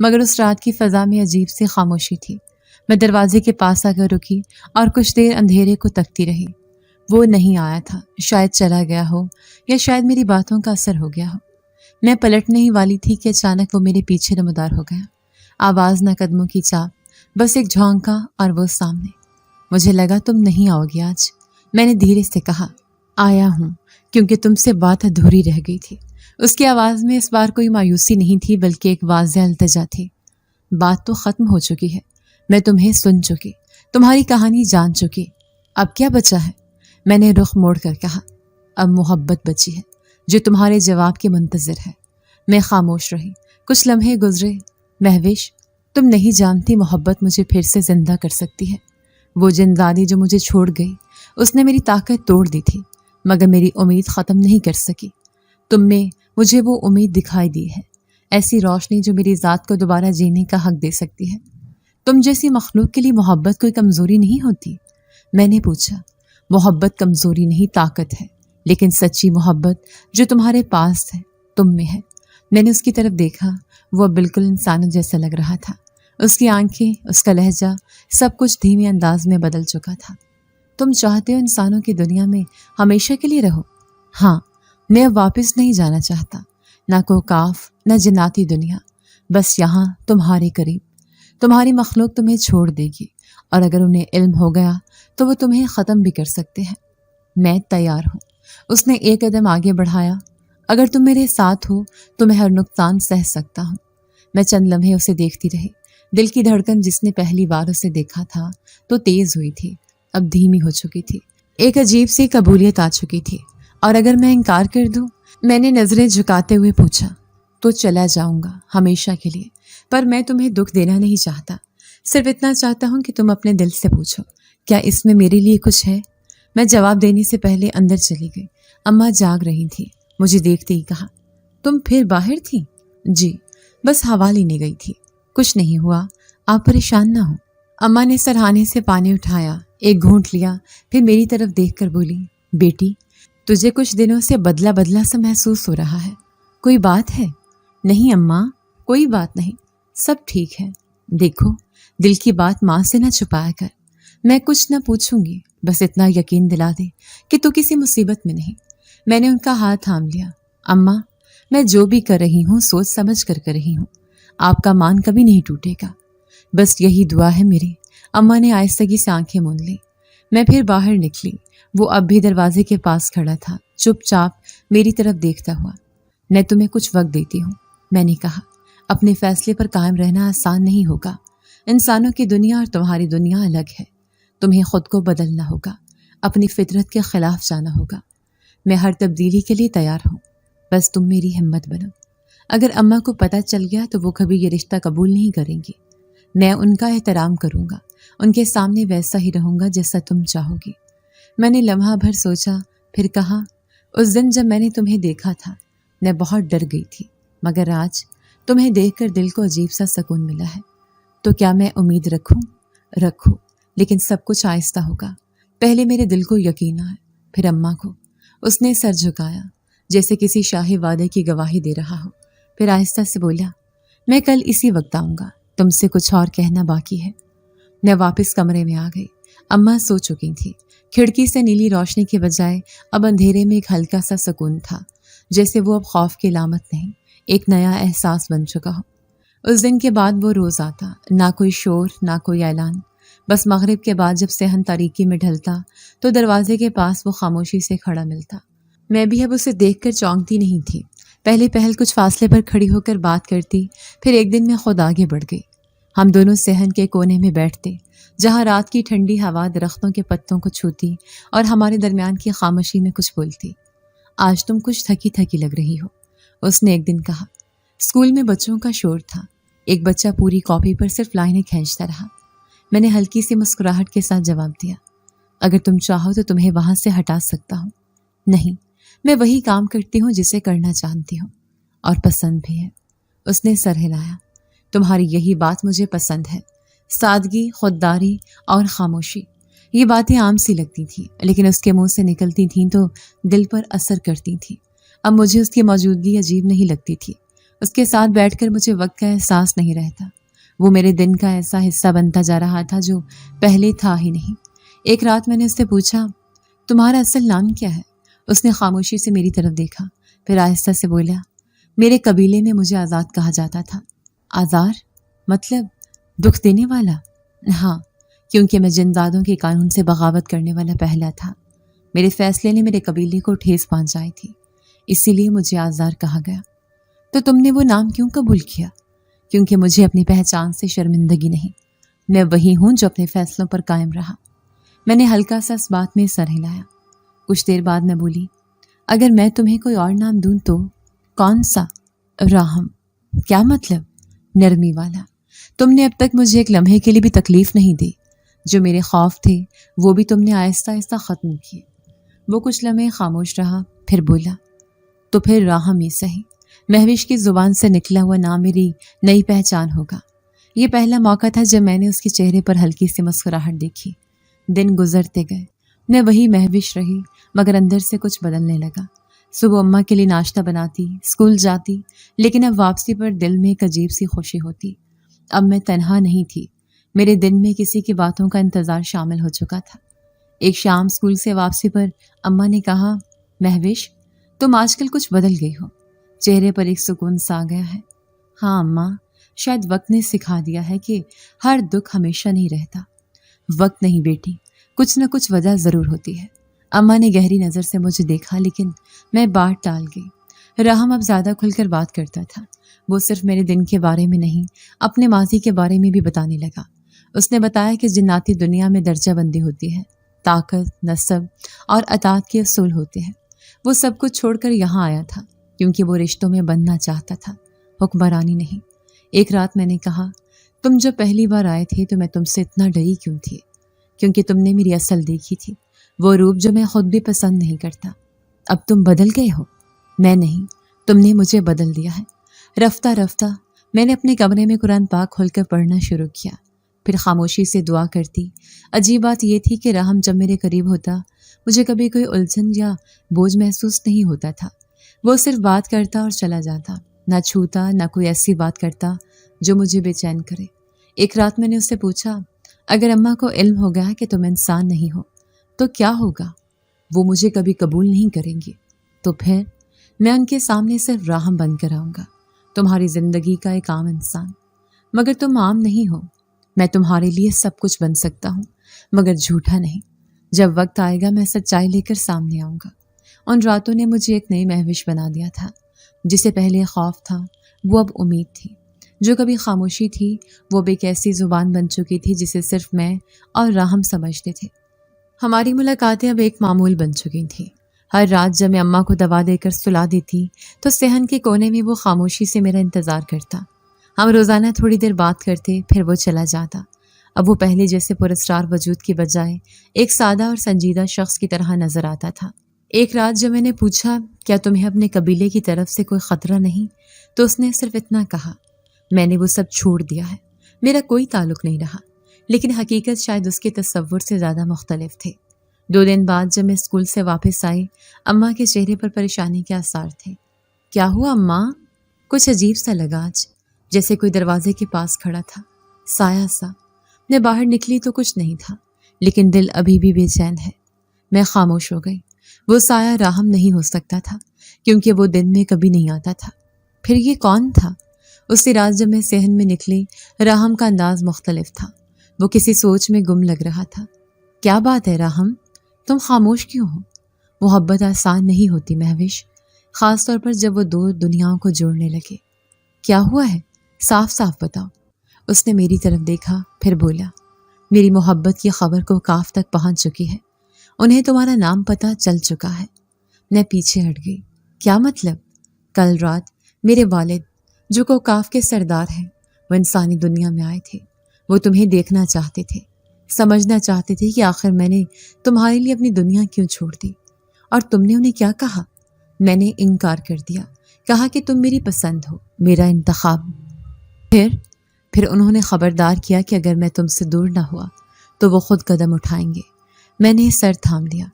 مگر اس رات کی فضا میں عجیب سی خاموشی تھی۔ میں دروازے کے پاس آ کر رکی اور کچھ دیر اندھیرے کو تکتی رہی۔ وہ نہیں آیا تھا، شاید چلا گیا ہو یا شاید میری باتوں کا اثر ہو گیا ہو۔ میں پلٹنے ہی والی تھی کہ اچانک وہ میرے پیچھے نمودار ہو گیا۔ آواز نہ قدموں کی چاپ، بس ایک جھونکا اور وہ سامنے۔ مجھے لگا تم نہیں آؤ گی آج۔ میں نے دھیرے سے کہا، آیا ہوں کیونکہ تم سے بات ادھوری رہ گئی تھی۔ اس کی آواز میں اس بار کوئی مایوسی نہیں تھی بلکہ ایک واضح التجا تھی۔ بات تو ختم ہو چکی ہے، میں تمہیں سن چکی، تمہاری کہانی جان چکی، اب کیا بچا ہے؟ میں نے رخ موڑ کر کہا، اب محبت بچی ہے جو تمہارے جواب کے منتظر ہے۔ میں خاموش رہی۔ کچھ لمحے گزرے۔ مہوش، تم نہیں جانتی محبت مجھے پھر سے زندہ کر سکتی ہے۔ وہ جنزادی جو مجھے چھوڑ گئی، اس نے میری طاقت توڑ دی تھی، مگر میری امید ختم نہیں کر سکی۔ تم میں مجھے وہ امید دکھائی دی ہے، ایسی روشنی جو میری ذات کو دوبارہ جینے کا حق دے سکتی ہے۔ تم جیسی مخلوق کے لیے محبت کوئی کمزوری نہیں ہوتی۔ میں نے پوچھا، محبت کمزوری نہیں، طاقت ہے، لیکن سچی محبت جو تمہارے پاس ہے، تم میں ہے۔ میں نے اس کی طرف دیکھا، وہ بالکل انسان جیسا لگ رہا تھا۔ اس کی آنکھیں، اس کا لہجہ، سب کچھ دھیمے انداز میں بدل چکا تھا۔ تم چاہتے ہو انسانوں کی دنیا میں ہمیشہ کے لیے رہو؟ ہاں، میں اب واپس نہیں جانا چاہتا، نہ کوکاف، نہ جناتی دنیا، بس یہاں تمہارے قریب۔ تمہاری مخلوق تمہیں چھوڑ دے گی، اور اگر انہیں علم ہو گیا تو وہ تمہیں ختم بھی کر سکتے ہیں۔ میں تیار ہوں۔ اس نے ایک قدم آگے بڑھایا۔ اگر تم میرے ساتھ ہو تو میں ہر نقصان سہ سکتا ہوں۔ میں چند لمحے اسے دیکھتی رہی۔ دل کی دھڑکن جس نے پہلی بار اسے دیکھا تھا تو تیز ہوئی تھی، اب دھیمی ہو چکی تھی۔ ایک عجیب سی قبولیت آ چکی تھی۔ اور اگر میں انکار کر دوں؟ میں نے نظریں جھکاتے ہوئے پوچھا۔ تو چلا جاؤں گا ہمیشہ کے لیے، پر میں تمہیں دکھ دینا نہیں چاہتا۔ صرف اتنا چاہتا ہوں کہ تم اپنے دل سے پوچھو، کیا اس میں میرے لیے کچھ ہے؟ میں جواب دینے سے پہلے اندر چلی گئی۔ اماں جاگ رہی تھی۔ مجھے دیکھتے ہی کہا، تم پھر باہر تھی؟ جی، بس ہوا لینے گئی تھی، کچھ نہیں ہوا، آپ پریشان نہ ہو۔ اماں نے سرہانے سے پانی اٹھایا، ایک گھونٹ لیا، پھر میری طرف دیکھ کر بولی، بیٹی، تجھے کچھ دنوں سے بدلا بدلا سا محسوس ہو رہا ہے، کوئی بات ہے؟ نہیں اماں، کوئی بات نہیں، سب ٹھیک ہے۔ دیکھو، دل کی بات ماں سے نہ چھپایا کر۔ میں کچھ نہ پوچھوں گی، بس اتنا یقین دلا دے کہ تو کسی مصیبت میں نہیں۔ میں نے ان کا ہاتھ تھام لیا۔ اماں، میں جو بھی کر رہی ہوں سوچ سمجھ کر رہی ہوں، آپ کا مان کبھی نہیں ٹوٹے گا، بس یہی دعا ہے میری۔ اماں نے آہستگی سے آنکھیں موند لی۔ میں پھر باہر نکلی۔ وہ اب بھی دروازے کے پاس کھڑا تھا، چپ چاپ میری طرف دیکھتا ہوا۔ میں تمہیں کچھ وقت دیتی ہوں، میں نے کہا۔ اپنے فیصلے پر قائم رہنا آسان نہیں ہوگا۔ انسانوں کی دنیا اور تمہاری دنیا الگ ہے۔ تمہیں خود کو بدلنا ہوگا، اپنی فطرت کے خلاف جانا ہوگا۔ میں ہر تبدیلی کے لیے تیار ہوں، بس تم میری ہمت بنو۔ اگر اماں کو پتہ چل گیا تو وہ کبھی یہ رشتہ قبول نہیں کریں گی۔ میں ان کا احترام کروں گا، ان کے سامنے ویسا ہی رہوں گا جیسا تم چاہو گی۔ میں نے لمحہ بھر سوچا، پھر کہا، اس دن جب میں نے تمہیں دیکھا تھا میں بہت ڈر گئی تھی، مگر آج تمہیں دیکھ کر دل کو عجیب سا سکون ملا ہے۔ تو کیا میں امید رکھوں؟ رکھو، لیکن سب کچھ آہستہ ہوگا۔ پہلے میرے دل کو یقین آئے، پھر اماں کو۔ اس نے سر جھکایا جیسے کسی شاہی وعدے کی گواہی دے رہا ہو، پھر آہستہ سے بولا، میں کل اسی وقت آؤں گا، تم سے کچھ اور کہنا باقی ہے۔ میں واپس کمرے میں آ گئی۔ اماں سو چکی تھی۔ کھڑکی سے نیلی روشنی کے بجائے اب اندھیرے میں ایک ہلکا سا سکون تھا، جیسے وہ اب خوف کی علامت نہیں، ایک نیا احساس بن چکا ہو۔ اس دن کے بعد وہ روز آتا، نہ کوئی شور، نہ کوئی اعلان، بس مغرب کے بعد جب صحن تاریکی میں ڈھلتا تو دروازے کے پاس وہ خاموشی سے کھڑا ملتا۔ میں بھی اب اسے دیکھ کر چونکتی نہیں تھی۔ پہلے پہل کچھ فاصلے پر کھڑی ہو کر بات کرتی، پھر ایک دن میں خود آگے بڑھ گئی۔ ہم دونوں صحن کے کونے میں بیٹھتے، جہاں رات کی ٹھنڈی ہوا درختوں کے پتوں کو چھوتی اور ہمارے درمیان کی خاموشی میں کچھ بولتی۔ آج تم کچھ تھکی تھکی لگ رہی ہو، اس نے ایک دن کہا۔ اسکول میں بچوں کا شور تھا، ایک بچہ پوری کاپی پر صرف لائنیں کھینچتا رہا۔ میں نے ہلکی سی مسکراہٹ کے ساتھ جواب دیا، اگر تم چاہو تو تمہیں وہاں سے ہٹا سکتا ہوں۔ نہیں، میں وہی کام کرتی ہوں جسے کرنا چاہتی ہوں، اور پسند بھی ہے۔ اس نے سر ہلایا۔ تمہاری یہی بات مجھے پسند ہے، سادگی، خودداری اور خاموشی۔ یہ باتیں عام سی لگتی تھیں، لیکن اس کے منہ سے نکلتی تھیں تو دل پر اثر کرتی تھیں۔ اب مجھے اس کی موجودگی عجیب نہیں لگتی تھی، اس کے ساتھ بیٹھ کر مجھے وقت کا احساس نہیں رہتا۔ وہ میرے دن کا ایسا حصہ بنتا جا رہا تھا جو پہلے تھا ہی نہیں۔ ایک رات میں نے اس سے پوچھا، تمہارا اصل نام کیا ہے؟ اس نے خاموشی سے میری طرف دیکھا، پھر آہستہ سے بولا، میرے قبیلے میں مجھے آزاد کہا جاتا تھا۔ آزار؟ مطلب دکھ دینے والا؟ ہاں، کیونکہ میں جنزادوں کے قانون سے بغاوت کرنے والا پہلا تھا۔ میرے فیصلے نے میرے قبیلے کو ٹھیس پہنچائی تھی، اسی لیے مجھے آزار کہا گیا۔ تو تم نے وہ نام کیوں قبول کیا؟ کیونکہ مجھے اپنی پہچان سے شرمندگی نہیں، میں وہی ہوں جو اپنے فیصلوں پر قائم رہا۔ میں نے ہلکا سا اس بات میں سر ہلایا۔ کچھ دیر بعد میں بولی، اگر میں تمہیں کوئی اور نام دوں تو؟ کون سا؟ راہم۔ کیا مطلب؟ نرمی والا۔ تم نے اب تک مجھے ایک لمحے کے لیے بھی تکلیف نہیں دی۔ جو میرے خوف تھے وہ بھی تم نے آہستہ آہستہ ختم کیے۔ وہ کچھ لمحے خاموش رہا، پھر بولا، تو پھر راہم ہی صحیح۔ مہوش کی زبان سے نکلا ہوا نام میری نئی پہچان ہوگا۔ یہ پہلا موقع تھا جب میں نے اس کے چہرے پر ہلکی سی مسکراہٹ دیکھی۔ دن گزرتے گئے، میں وہی مہوش رہی، مگر اندر سے کچھ بدلنے لگا۔ صبح اماں کے لیے ناشتہ بناتی، اسکول جاتی، لیکن اب واپسی پر دل میں ایک عجیب سی خوشی ہوتی۔ اب میں تنہا نہیں تھی، میرے دن میں کسی کی باتوں کا انتظار شامل ہو چکا تھا۔ ایک شام اسکول سے واپسی پر اماں نے کہا، مہوش تم آج کل کچھ بدل گئی ہو، چہرے پر ایک سکون سا آ گیا ہے۔ ہاں اماں، شاید وقت نے سکھا دیا ہے کہ ہر دکھ ہمیشہ نہیں رہتا۔ وقت نہیں بیٹی، کچھ نہ کچھ وجہ ضرور ہوتی ہے۔ اماں نے گہری نظر سے مجھے دیکھا، لیکن میں بات ٹال گئی۔ راہم اب زیادہ کھل کر بات کرتا تھا۔ وہ صرف میرے دن کے بارے میں نہیں، اپنے ماضی کے بارے میں بھی بتانے لگا۔ اس نے بتایا کہ جناتی دنیا میں درجہ بندی ہوتی ہے، طاقت، نسب اور اطاعت کے اصول ہوتے ہیں۔ وہ سب کچھ چھوڑ کر یہاں آیا تھا کیونکہ وہ رشتوں میں بننا چاہتا تھا، حکمرانی نہیں۔ ایک رات میں نے کہا، تم جب پہلی بار آئے تھے تو میں تم سے اتنا ڈری کیوں تھی؟ کیونکہ تم نے میری اصل دیکھی تھی، وہ روپ جو میں خود بھی پسند نہیں کرتا۔ اب تم بدل گئے ہو۔ میں نہیں، تم نے مجھے بدل دیا ہے۔ رفتہ رفتہ میں نے اپنے کمرے میں قرآن پاک کھول کر پڑھنا شروع کیا، پھر خاموشی سے دعا کرتی۔ عجیب بات یہ تھی کہ راہم جب میرے قریب ہوتا مجھے کبھی کوئی الجھن یا بوجھ محسوس نہیں ہوتا تھا۔ وہ صرف بات کرتا اور چلا جاتا، نہ چھوتا، نہ کوئی ایسی بات کرتا جو مجھے بے چین کرے۔ ایک رات میں نے اس سے پوچھا، اگر اماں کو علم ہو گیا کہ تم انسان نہیں ہو تو کیا ہوگا؟ وہ مجھے کبھی قبول نہیں کریں گے۔ تو پھر میں ان کے سامنے صرف راہم بن کر آؤں گا، تمہاری زندگی کا ایک عام انسان۔ مگر تم عام نہیں ہو، میں تمہارے لیے سب کچھ بن سکتا ہوں، مگر جھوٹا نہیں۔ جب وقت آئے گا میں سچائی لے کر سامنے آؤں گا۔ ان راتوں نے مجھے ایک نئی مہوش بنا دیا تھا۔ جسے پہلے خوف تھا وہ اب امید تھی، جو کبھی خاموشی تھی وہ بھی ایک ایسی زبان بن چکی تھی جسے صرف میں اور راہم سمجھتے تھے۔ ہماری ملاقاتیں اب ایک معمول بن چکی تھیں۔ ہر رات جب میں اماں کو دوا دے کر سلا دیتی تو صحن کے کونے میں وہ خاموشی سے میرا انتظار کرتا۔ ہم روزانہ تھوڑی دیر بات کرتے، پھر وہ چلا جاتا۔ اب وہ پہلے جیسے پراسرار وجود کی بجائے ایک سادہ اور سنجیدہ شخص کی طرح نظر آتا تھا۔ ایک رات جب میں نے پوچھا، کیا تمہیں اپنے قبیلے کی طرف سے کوئی خطرہ نہیں؟ تو اس نے صرف اتنا کہا، میں نے وہ سب چھوڑ دیا ہے، میرا کوئی تعلق نہیں رہا۔ لیکن حقیقت شاید اس کے تصور سے زیادہ مختلف تھے۔ 2 دن بعد جب میں اسکول سے واپس آئی، اماں کے چہرے پر پریشانی کے آثار تھے۔ کیا ہوا اماں؟ کچھ عجیب سا لگا آج، جیسے کوئی دروازے کے پاس کھڑا تھا، سایہ سا۔ میں باہر نکلی تو کچھ نہیں تھا، لیکن دل ابھی بھی بے چین ہے۔ میں خاموش ہو گئی۔ وہ سایہ راہم نہیں ہو سکتا تھا، کیونکہ وہ دن میں کبھی نہیں آتا تھا۔ پھر یہ کون تھا؟ اسی رات جب میں صحن میں نکلی، راہم کا انداز مختلف تھا۔ وہ کسی سوچ میں گم لگ رہا تھا۔ کیا بات ہے راہم؟ تم خاموش کیوں ہو؟ محبت آسان نہیں ہوتی مہوش، خاص طور پر جب وہ 2 دنیاؤں کو جوڑنے لگے۔ کیا ہوا ہے؟ صاف صاف بتاؤ۔ اس نے میری طرف دیکھا، پھر بولا، میری محبت کی خبر کو کاف تک پہنچ چکی ہے، انہیں تمہارا نام پتہ چل چکا ہے۔ میں پیچھے ہٹ گئی۔ کیا مطلب؟ کل رات میرے والد، جو کوکاف کے سردار ہیں، وہ انسانی دنیا میں آئے تھے۔ وہ تمہیں دیکھنا چاہتے تھے، سمجھنا چاہتے تھے کہ آخر میں نے تمہارے لیے اپنی دنیا کیوں چھوڑ دی۔ اور تم نے انہیں کیا کہا؟ میں نے انکار کر دیا، کہا کہ تم میری پسند ہو، میرا انتخاب۔ پھر انہوں نے خبردار کیا کہ اگر میں تم سے دور نہ ہوا تو وہ خود قدم اٹھائیں گے۔ میں نے سر تھام لیا۔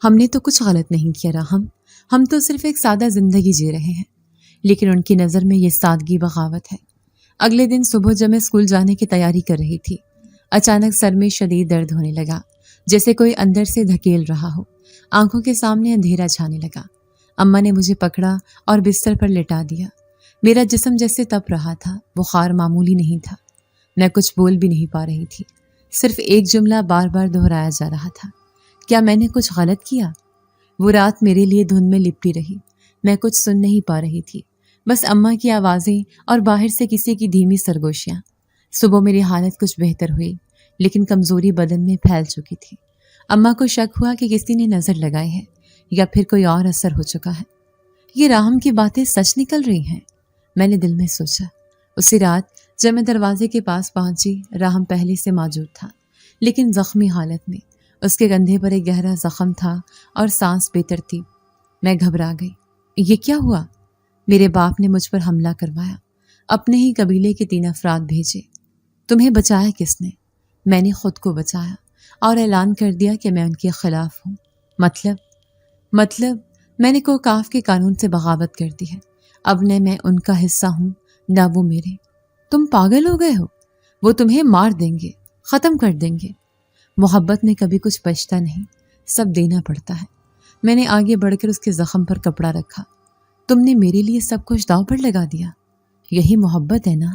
ہم نے تو کچھ غلط نہیں کیا راہم، ہم تو صرف ایک سادہ زندگی جی رہے ہیں۔ لیکن ان کی نظر میں یہ سادگی بغاوت ہے۔ اگلے دن صبح جب میں اسکول جانے کی تیاری کر رہی تھی، اچانک سر میں شدید درد ہونے لگا، جیسے کوئی اندر سے دھکیل رہا ہو۔ آنکھوں کے سامنے اندھیرا چھانے لگا۔ اماں نے مجھے پکڑا اور بستر پر لٹا دیا۔ میرا جسم جیسے تپ رہا تھا، بخار معمولی نہیں تھا۔ میں کچھ بول بھی نہیں پا رہی تھی، صرف ایک جملہ بار بار دہرایا جا رہا تھا، کیا میں نے کچھ غلط کیا؟ وہ رات میرے لیے دھند میں لپٹی رہی۔ میں کچھ سن نہیں پا رہی تھی، بس اماں کی آوازیں اور باہر سے کسی کی دھیمی سرگوشیاں۔ صبح میری حالت کچھ بہتر ہوئی، لیکن کمزوری بدن میں پھیل چکی تھی۔ اماں کو شک ہوا کہ کسی نے نظر لگائی ہے یا پھر کوئی اور اثر ہو چکا ہے۔ یہ راہم کی باتیں سچ نکل رہی ہیں، میں نے دل میں سوچا۔ اسی رات جب میں دروازے کے پاس پہنچی، راہم پہلے سے موجود تھا، لیکن زخمی حالت میں۔ اس کے کندھے پر ایک گہرا زخم تھا اور سانس بے ترتیب۔ میں گھبرا گئی۔ یہ کیا ہوا؟ میرے باپ نے مجھ پر حملہ کروایا، اپنے ہی قبیلے کے 3 افراد بھیجے۔ تمہیں بچایا کس نے؟ میں نے خود کو بچایا اور اعلان کر دیا کہ میں ان کے خلاف ہوں۔ مطلب میں نے کوکاف کے قانون سے بغاوت کر دی ہے۔ اب نہ میں ان کا حصہ ہوں نہ وہ میرے۔ تم پاگل ہو گئے ہو؟ وہ تمہیں مار دیں گے، ختم کر دیں گے۔ محبت میں کبھی کچھ بچتا نہیں، سب دینا پڑتا ہے۔ میں نے آگے بڑھ کر اس کے زخم پر کپڑا رکھا۔ تم نے میرے لیے سب کچھ داؤ پر لگا دیا، یہی محبت ہے نا؟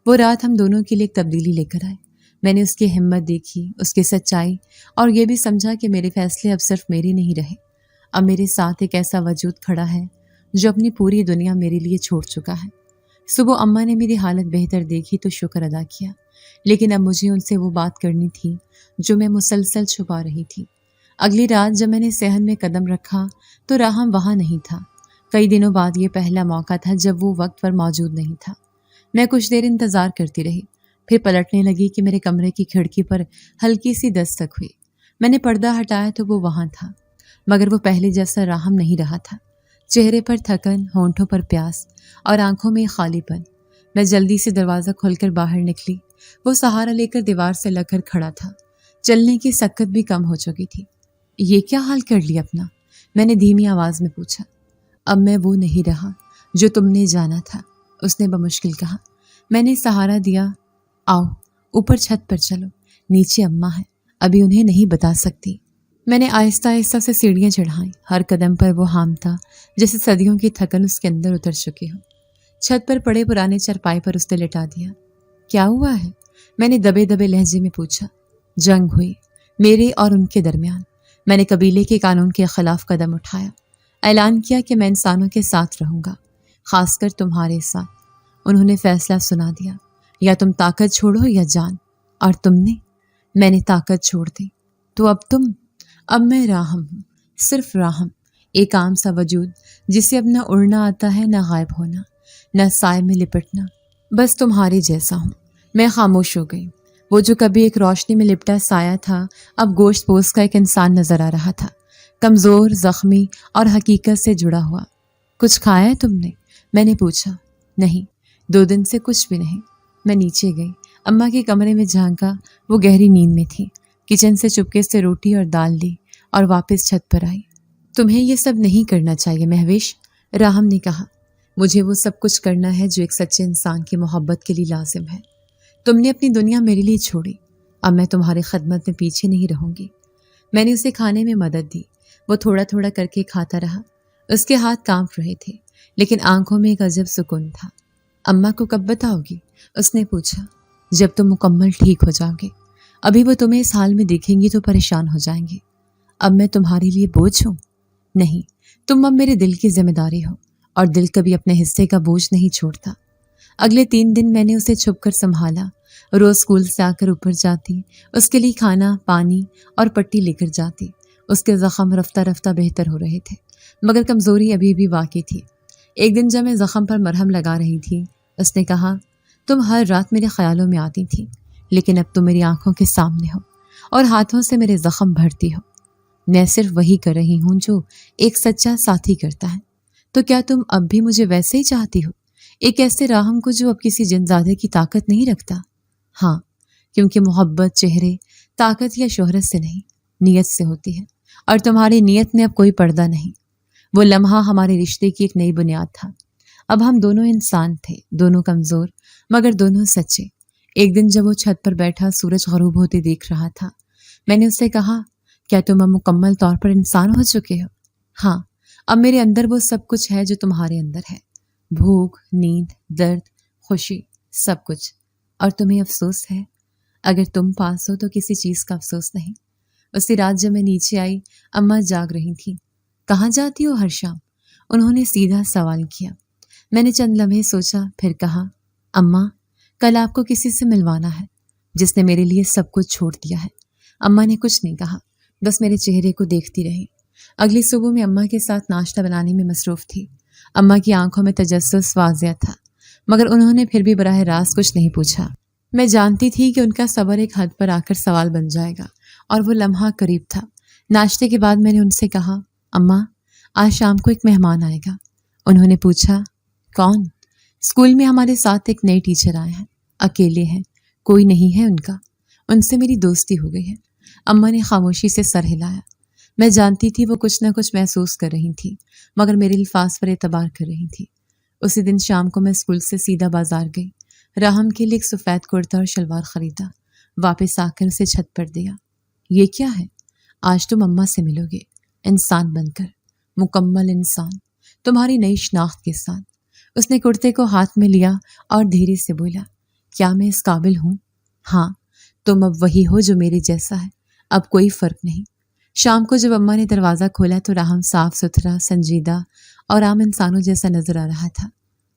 وہ رات ہم دونوں کے لیے ایک تبدیلی لے کر آئے۔ میں نے اس کی ہمت دیکھی، اس کی سچائی، اور یہ بھی سمجھا کہ میرے فیصلے اب صرف میرے نہیں رہے۔ اب میرے ساتھ ایک ایسا وجود کھڑا ہے جو اپنی پوری دنیا میرے لیے چھوڑ چکا ہے۔ صبح اماں نے میری حالت بہتر دیکھی تو شکر ادا کیا، لیکن اب مجھے ان سے وہ بات کرنی تھی جو میں مسلسل چھپا رہی تھی۔ اگلی رات جب میں نے صحن میں قدم رکھا تو راہم وہاں نہیں تھا۔ کئی دنوں بعد یہ پہلا موقع تھا جب وہ وقت پر موجود نہیں تھا۔ میں کچھ دیر انتظار کرتی رہی، پھر پلٹنے لگی کہ میرے کمرے کی کھڑکی پر ہلکی سی دستک ہوئی۔ میں نے پردہ ہٹایا تو وہ وہاں تھا، مگر وہ پہلے جیسا راہم نہیں رہا تھا۔ چہرے پر تھکن، ہونٹوں پر پیاس اور آنکھوں میں خالی پن۔ میں جلدی سے دروازہ کھول کر باہر نکلی۔ وہ سہارا لے کر دیوار سے لگ کر کھڑا تھا، چلنے کی سکت بھی کم ہو چکی تھی۔ یہ کیا حال کر لیا اپنا؟ میں نے دھیمی آواز میں پوچھا۔ اب میں وہ نہیں رہا جو تم نے جانا تھا، اس نے بمشکل کہا۔ میں نے سہارا دیا۔ آؤ اوپر چھت پر چلو، نیچے اماں ہے، ابھی انہیں نہیں بتا سکتی۔ میں نے آہستہ آہستہ سے سیڑھیاں چڑھائیں۔ ہر قدم پر وہ ہام تھا جیسے صدیوں کی تھکن اس کے اندر اتر چکی ہو۔ چھت پر پڑے پرانے چرپائی پر اس نے لٹا دیا۔ کیا ہوا ہے؟ میں نے دبے دبے لہجے میں پوچھا۔ جنگ ہوئی میرے اور ان کے درمیان۔ میں نے قبیلے کے قانون کے خلاف قدم اٹھایا، اعلان کیا کہ میں انسانوں کے ساتھ رہوں گا، خاص کر تمہارے ساتھ۔ انہوں نے فیصلہ سنا دیا، یا تم طاقت چھوڑو یا جان۔ اور تم نے؟ میں نے طاقت چھوڑ دی۔ تو اب میں راہم ہوں، صرف راہم، ایک عام سا وجود جسے اب نہ اڑنا آتا ہے نہ غائب ہونا، نہ سائے میں لپٹنا، بس تمہارے جیسا ہوں۔ میں خاموش ہو گئی۔ وہ جو کبھی ایک روشنی میں لپٹا سایہ تھا، اب گوشت پوست کا ایک انسان نظر آ رہا تھا، کمزور، زخمی اور حقیقت سے جڑا ہوا۔ کچھ کھایا ہے تم نے؟ میں نے پوچھا۔ نہیں، 2 دن سے کچھ بھی نہیں۔ میں نیچے گئی، اماں کے کمرے میں جھانکا، وہ گہری نیند میں تھی۔ کچن سے چپکے سے روٹی اور دال لی اور واپس چھت پر آئی۔ تمہیں یہ سب نہیں کرنا چاہیے مہوش، راہم نے کہا۔ مجھے وہ سب کچھ کرنا ہے جو ایک سچے انسان کی محبت کے لیے لازم ہے۔ تم نے اپنی دنیا میرے لیے چھوڑی، اب میں تمہاری خدمت میں پیچھے نہیں رہوں گی۔ میں نے اسے کھانے میں مدد دی۔ وہ تھوڑا تھوڑا کر کے کھاتا رہا۔ اس کے ہاتھ کانپ رہے تھے، لیکن آنکھوں میں ایک عجب سکون تھا۔ اماں کو کب بتاؤ گی؟ اس نے پوچھا۔ جب تم مکمل ٹھیک ہو جاؤ گے۔ ابھی وہ تمہیں اس حال میں دیکھیں گی تو پریشان ہو جائیں گے۔ اب میں تمہارے لیے بوجھ ہوں؟ نہیں، تم اب میرے دل کی ذمہ داری ہو، اور دل کبھی اپنے حصے کا بوجھ نہیں چھوڑتا۔ اگلے 3 دن میں نے اسے چھپ کر سنبھالا۔ روز اسکول سے آ کر اوپر جاتی، اس کے لیے کھانا، پانی اور پٹی لے کر جاتی۔ اس کے زخم رفتہ رفتہ بہتر ہو رہے تھے، مگر کمزوری ابھی بھی باقی تھی۔ ایک دن جب میں زخم پر مرہم لگا رہی تھی، اس نے کہا، تم ہر رات میرے خیالوں میں آتی تھی، لیکن اب تم میری آنکھوں کے سامنے ہو اور ہاتھوں سے میرے زخم بھرتی ہو۔ میں صرف وہی کر رہی ہوں جو ایک سچا ساتھی کرتا ہے۔ تو کیا تم اب بھی مجھے ویسے ہی چاہتی ہو، ایک ایسے راہم کو جو اب کسی جنزادے کی طاقت نہیں رکھتا؟ ہاں، کیونکہ محبت چہرے، طاقت یا شہرت سے نہیں، نیت سے ہوتی ہے، اور تمہاری نیت میں اب کوئی پردہ نہیں۔ وہ لمحہ ہمارے رشتے کی ایک نئی بنیاد تھا۔ اب ہم دونوں انسان تھے، دونوں کمزور مگر دونوں سچے۔ ایک دن جب وہ چھت پر بیٹھا سورج غروب ہوتے دیکھ رہا تھا، میں نے اس سے کہا، کیا تم اب مکمل طور پر انسان ہو چکے ہو؟ ہاں، اب میرے اندر وہ سب کچھ ہے جو تمہارے اندر ہے، بھوک، نیند، درد، خوشی، سب کچھ۔ اور تمہیں افسوس ہے؟ اگر تم پاس ہو تو کسی چیز کا افسوس نہیں۔ اسی رات جب میں نیچے آئی، اماں جاگ رہی تھیں۔ کہاں جاتی ہو ہر شام؟ انہوں نے سیدھا سوال کیا۔ میں نے چند لمحے سوچا، پھر کہا، اماں، کل آپ کو کسی سے ملوانا ہے جس نے میرے لیے سب کچھ چھوڑ دیا ہے۔ اماں نے کچھ نہیں کہا، بس میرے چہرے کو دیکھتی رہی۔ اگلی صبح میں اماں کے ساتھ ناشتہ بنانے میں مصروف تھی۔ اماں کی آنکھوں میں تجسس واضح تھا، مگر انہوں نے پھر بھی براہ راست کچھ نہیں پوچھا۔ میں جانتی تھی کہ ان کا صبر ایک حد پر آ کر سوال بن جائے گا، اور وہ لمحہ قریب تھا۔ ناشتے کے بعد میں نے ان سے کہا، اماں، آج شام کو ایک مہمان آئے گا۔ انہوں نے پوچھا، کون؟ اسکول میں ہمارے ساتھ ایک نئے ٹیچر آئے ہیں، اکیلے ہیں، کوئی نہیں ہے ان کا۔ ان سے میری دوستی ہو گئی ہے۔ اماں نے خاموشی سے سر ہلایا۔ میں جانتی تھی وہ کچھ نہ کچھ محسوس کر رہی تھی، مگر میرے الفاظ پر اعتبار کر رہی تھی۔ اسی دن شام کو میں اسکول سے سیدھا بازار گئی۔ راہم کے لیے ایک سفید کرتا اور شلوار خریدا۔ واپس آ کر اسے چھت پر دیا۔ یہ کیا ہے؟ آج تم اماں سے ملو گے، انسان بن کر، مکمل انسان، تمہاری نئی شناخت کے ساتھ۔ اس نے کرتے کو ہاتھ میں لیا اور دھیرے سے بولا، کیا میں اس قابل ہوں؟ ہاں، تم اب وہی ہو جو میرے جیسا ہے، اب کوئی فرق نہیں۔ شام کو جب اماں نے دروازہ کھولا تو راہم صاف ستھرا، سنجیدہ اور عام انسانوں جیسا نظر آ رہا تھا۔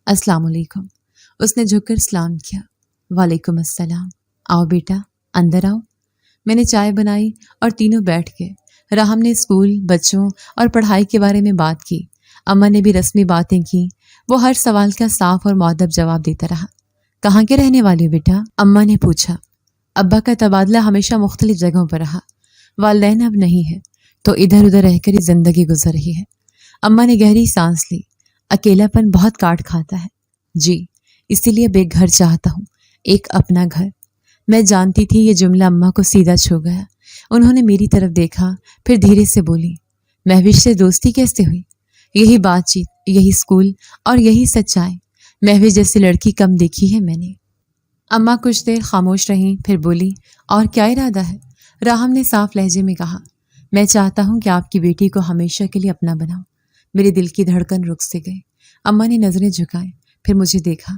السلام علیکم۔ اس نے جھک کر سلام کیا۔ وعلیکم السلام۔ آؤ بیٹا، اندر آؤ۔ میں نے چائے بنائی اور تینوں بیٹھ گئے۔ راہم نے اسکول، بچوں اور پڑھائی کے بارے میں بات کی۔ اماں نے بھی رسمی باتیں کی۔ وہ ہر سوال کا صاف اور مؤدب جواب دیتا رہا۔ کہاں کے رہنے والی ہو بیٹا؟ اماں نے پوچھا۔ ابا کا تبادلہ ہمیشہ مختلف جگہوں پر رہا، والدین اب نہیں ہے، تو ادھر ادھر رہ کر ہی زندگی گزر رہی ہے۔ اماں نے گہری سانس لی۔ اکیلا پن بہت کاٹ کھاتا ہے۔ جی، اسی لیے اب ایک گھر چاہتا ہوں، ایک اپنا گھر۔ میں جانتی تھی یہ جملہ اماں کو سیدھا چھو گیا۔ انہوں نے میری طرف دیکھا، پھر دھیرے سے بولی، مہوش سے دوستی کیسے ہوئی؟ یہی بات چیت، یہی اسکول اور یہی سچائی۔ مہوش جیسی لڑکی کم دیکھی ہے میں نے۔ اماں کچھ دیر خاموش رہیں، پھر بولی، اور کیا ارادہ ہے؟ راہم نے صاف لہجے میں کہا، میں چاہتا ہوں کہ آپ کی بیٹی کو ہمیشہ کے لیے اپنا بناؤں۔ میرے دل کی دھڑکن رک سے گئی۔ اماں نے نظریں جھکائیں، پھر مجھے دیکھا۔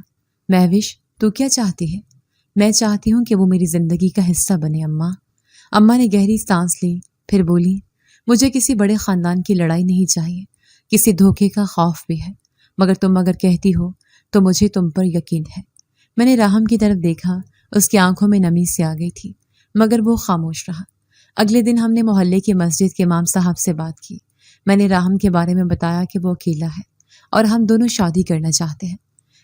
مہوش، تو کیا چاہتی ہے؟ میں چاہتی ہوں کہ وہ میری زندگی کا حصہ بنے اماں۔ اماں نے گہری سانس لی، پھر بولی، مجھے کسی بڑے خاندان کی لڑائی نہیں چاہیے، کسی دھوکے کا خوف بھی ہے، مگر تم اگر کہتی ہو تو مجھے تم پر یقین ہے۔ میں نے راہم کی طرف دیکھا، اس کی آنکھوں میں نمی سی آ گئی تھی، مگر وہ خاموش رہا۔ اگلے دن ہم نے محلے کی مسجد کے امام صاحب سے بات کی۔ میں نے راہم کے بارے میں بتایا کہ وہ اکیلا ہے اور ہم دونوں شادی کرنا چاہتے ہیں۔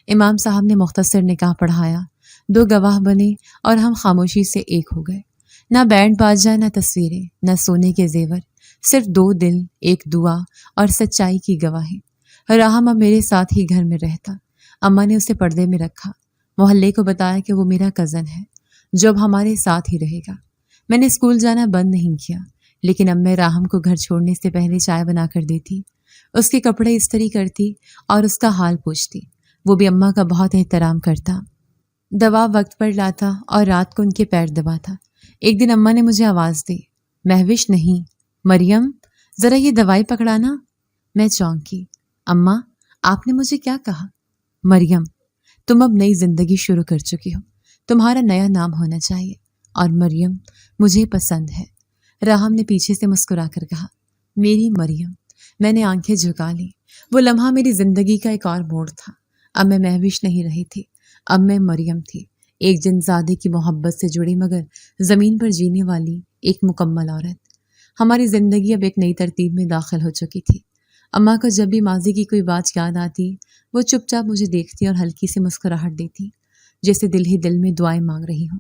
امام صاحب نے مختصر نکاح پڑھایا، 2 گواہ بنے اور ہم خاموشی سے ایک ہو گئے۔ نہ بینڈ باجا، نہ تصویریں، نہ سونے کے زیور، صرف 2 دل، ایک دعا اور سچائی کی گواہی۔ راہم اب میرے ساتھ ہی گھر میں رہتا۔ اماں نے اسے پردے میں رکھا۔ محلے کو بتایا کہ وہ میرا کزن ہے جو اب ہمارے ساتھ ہی رہے گا۔ میں نے اسکول جانا بند نہیں کیا، لیکن اب میں راہم کو گھر چھوڑنے سے پہلے چائے بنا کر دیتی، اس کے کپڑے استری کرتی اور اس کا حال پوچھتی۔ وہ بھی اماں کا بہت احترام کرتا، دوا وقت پر لاتا اور رات کو ان کے پیر دباتا۔ ایک دن اماں نے مجھے آواز دی، مہوش نہیں، مریم، ذرا یہ دوائی پکڑانا۔ میں چونکی۔ اماں، آپ نے مجھے کیا کہا؟ مریم، تم اب نئی زندگی شروع کر چکی ہو، تمہارا نیا نام ہونا چاہیے، اور مریم مجھے پسند ہے۔ راہم نے پیچھے سے مسکرا کر کہا، میری مریم۔ میں نے آنکھیں جھکا لی۔ وہ لمحہ میری زندگی کا ایک اور موڑ تھا۔ اب میں مہوش نہیں رہی تھی، اب میں مریم تھی، ایک جنزادے کی محبت سے جڑی مگر زمین پر جینے والی ایک مکمل عورت۔ ہماری زندگی اب ایک نئی ترتیب میں داخل ہو چکی تھی۔ اماں کو جب بھی ماضی کی کوئی بات یاد آتی، وہ چپ چاپ مجھے دیکھتی اور ہلکی سی مسکراہٹ دیتی، جیسے دل ہی دل میں دعائیں مانگ رہی ہوں۔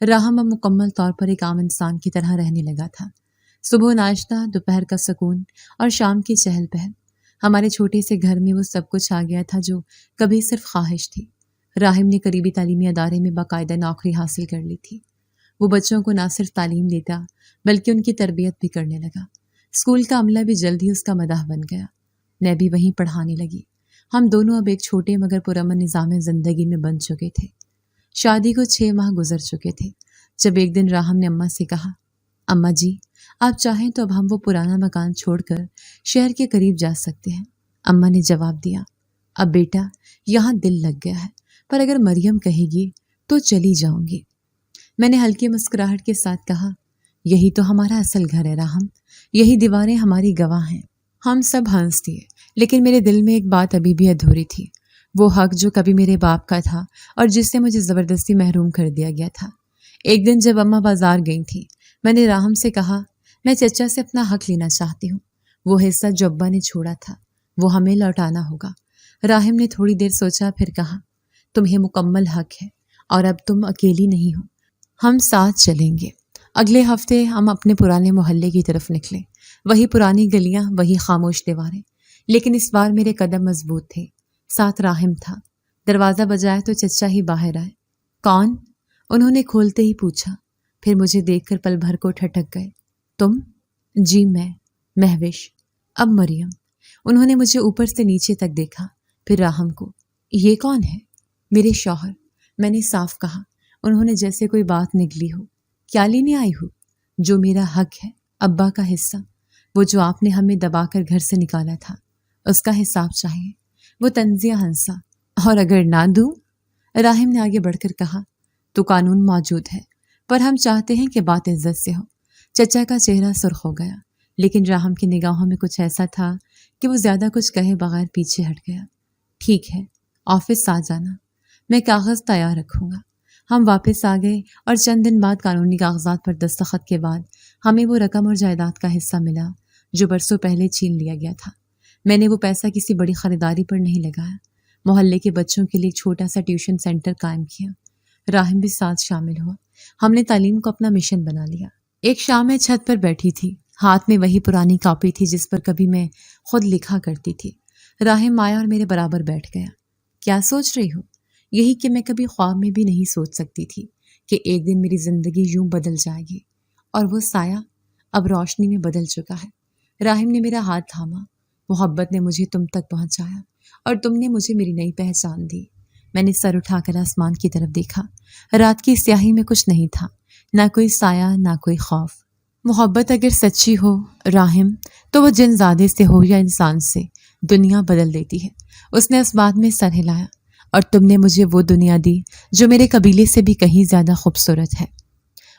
راہم اب مکمل طور پر ایک عام انسان کی طرح رہنے لگا تھا۔ صبح ناشتہ، دوپہر کا سکون اور شام کی چہل پہل۔ ہمارے چھوٹے سے گھر میں وہ سب کچھ آ گیا تھا جو کبھی صرف خواہش تھی۔ راہم نے قریبی تعلیمی ادارے میں باقاعدہ نوکری حاصل کر لی تھی۔ وہ بچوں کو نہ صرف تعلیم دیتا بلکہ ان کی تربیت بھی کرنے لگا۔ اسکول کا عملہ بھی جلد ہی اس کا مداح بن گیا۔ میں بھی وہیں پڑھانے لگی۔ ہم دونوں اب ایک چھوٹے مگر پرامن نظام زندگی میں بن چکے تھے۔ شادی کو 6 ماہ گزر چکے تھے جب ایک دن راہم نے اماں سے کہا، اماں جی آپ چاہیں تو اب ہم وہ پرانا مکان چھوڑ کر شہر کے قریب جا سکتے ہیں۔ اماں نے جواب دیا، اب بیٹا یہاں دل لگ گیا ہے، پر اگر مریم کہے گی تو چلی جاؤں گی۔ میں نے ہلکی مسکراہٹ کے ساتھ کہا، یہی تو ہمارا اصل گھر ہے راہم، یہی دیواریں ہماری گواہ ہیں۔ ہم سب ہنس دیے، لیکن میرے دل میں ایک بات ابھی بھی ادھوری تھی، وہ حق جو کبھی میرے باپ کا تھا اور جس سے مجھے زبردستی محروم کر دیا گیا تھا۔ ایک دن جب اماں بازار گئی تھی، میں نے راہم سے کہا، میں چچا سے اپنا حق لینا چاہتی ہوں، وہ حصہ جو ابا نے چھوڑا تھا وہ ہمیں لوٹانا ہوگا۔ راہم نے تھوڑی دیر سوچا، پھر کہا، تمہیں مکمل حق ہے اور اب تم اکیلی نہیں ہو، ہم ساتھ چلیں گے۔ اگلے ہفتے ہم اپنے پرانے محلے کی طرف نکلے، وہی پرانی گلیاں، وہی خاموش دیواریں، لیکن اس بار میرے قدم مضبوط تھے، ساتھ راہم تھا۔ دروازہ بجایا تو چچا ہی باہر آئے۔ کون؟ انہوں نے کھولتے ہی پوچھا، پھر مجھے دیکھ کر پل بھر کو ٹھٹک گئے۔ تم؟ جی میں، مہوش، اب مریم۔ انہوں نے مجھے اوپر سے نیچے تک دیکھا، پھر راہم کو۔ یہ کون ہے؟ میرے شوہر، میں نے صاف کہا۔ انہوں نے جیسے کوئی بات نگلی ہو، کیا لینے آئی ہو؟ جو میرا حق ہے، ابا کا حصہ، وہ جو آپ نے ہمیں دبا کر گھر سے نکالا تھا، اس کا حساب چاہیے۔ وہ طنزیہ ہنسا۔ اور اگر نہ دوں؟ راہم نے آگے بڑھ کر کہا، تو قانون موجود ہے، پر ہم چاہتے ہیں کہ بات عزت سے ہو۔ چچا کا چہرہ سرخ ہو گیا، لیکن راہم کی نگاہوں میں کچھ ایسا تھا کہ وہ زیادہ کچھ کہے بغیر پیچھے ہٹ گیا۔ ٹھیک ہے، آفس آ جانا، میں کاغذ تیار رکھوں گا۔ ہم واپس آ گئے اور چند دن بعد قانونی کاغذات پر دستخط کے بعد ہمیں وہ رقم اور جائیداد کا حصہ ملا جو برسوں پہلے چھین لیا گیا تھا۔ میں نے وہ پیسہ کسی بڑی خریداری پر نہیں لگایا، محلے کے بچوں کے لیے ایک چھوٹا سا ٹیوشن سینٹر قائم کیا۔ راہم بھی ساتھ شامل ہوا۔ ہم نے تعلیم کو اپنا مشن بنا لیا۔ ایک شام میں چھت پر بیٹھی تھی، ہاتھ میں وہی پرانی کاپی تھی جس پر کبھی میں خود لکھا کرتی تھی۔ راہم آیا اور میرے برابر بیٹھ گیا۔ کیا سوچ رہی ہو؟ یہی کہ میں کبھی خواب میں بھی نہیں سوچ سکتی تھی کہ ایک دن میری زندگی یوں بدل جائے گی، اور وہ سایہ اب روشنی میں بدل چکا ہے۔ راہم نے میرا ہاتھ تھاما، محبت نے مجھے تم تک پہنچایا اور تم نے مجھے میری نئی پہچان دی۔ میں نے سر اٹھا کر آسمان کی طرف دیکھا۔ رات کی سیاہی میں کچھ نہیں تھا، نہ کوئی سایہ، نہ کوئی خوف۔ محبت اگر سچی ہو راہم، تو وہ جن زادے سے ہو یا انسان سے، دنیا بدل دیتی ہے۔ اس نے اس بات میں سر ہلایا، اور تم نے مجھے وہ دنیا دی جو میرے قبیلے سے بھی کہیں زیادہ خوبصورت ہے۔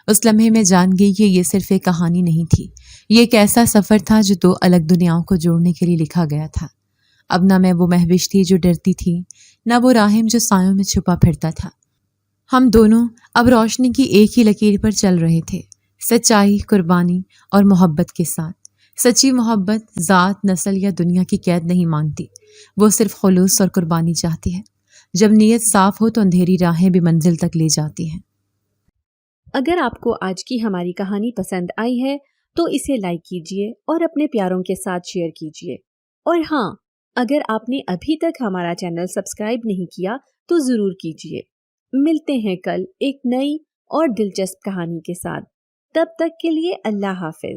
اس لمحے میں جان گئی کہ یہ صرف ایک کہانی نہیں تھی، یہ ایک ایسا سفر تھا جو 2 الگ دنیاؤں کو جوڑنے کے لیے لکھا گیا تھا۔ اب نہ میں وہ مہوش تھی جو ڈرتی تھی، نہ وہ راہم جو سایوں میں چھپا پھرتا تھا۔ ہم دونوں اب روشنی کی ایک ہی لکیر پر چل رہے تھے، سچائی، قربانی اور محبت کے ساتھ۔ سچی محبت ذات، نسل یا دنیا کی قید نہیں مانگتی، وہ صرف خلوص اور قربانی چاہتی ہے۔ جب نیت صاف ہو تو اندھیری راہیں بھی منزل تک لے جاتی ہیں۔ اگر آپ کو آج کی ہماری کہانی پسند آئی ہے تو اسے لائک کیجیے اور اپنے پیاروں کے ساتھ شیئر کیجیے، اور ہاں، اگر آپ نے ابھی تک ہمارا چینل سبسکرائب نہیں کیا تو ضرور کیجیے۔ ملتے ہیں کل ایک نئی اور دلچسپ کہانی کے ساتھ، تب تک کے لیے اللہ حافظ۔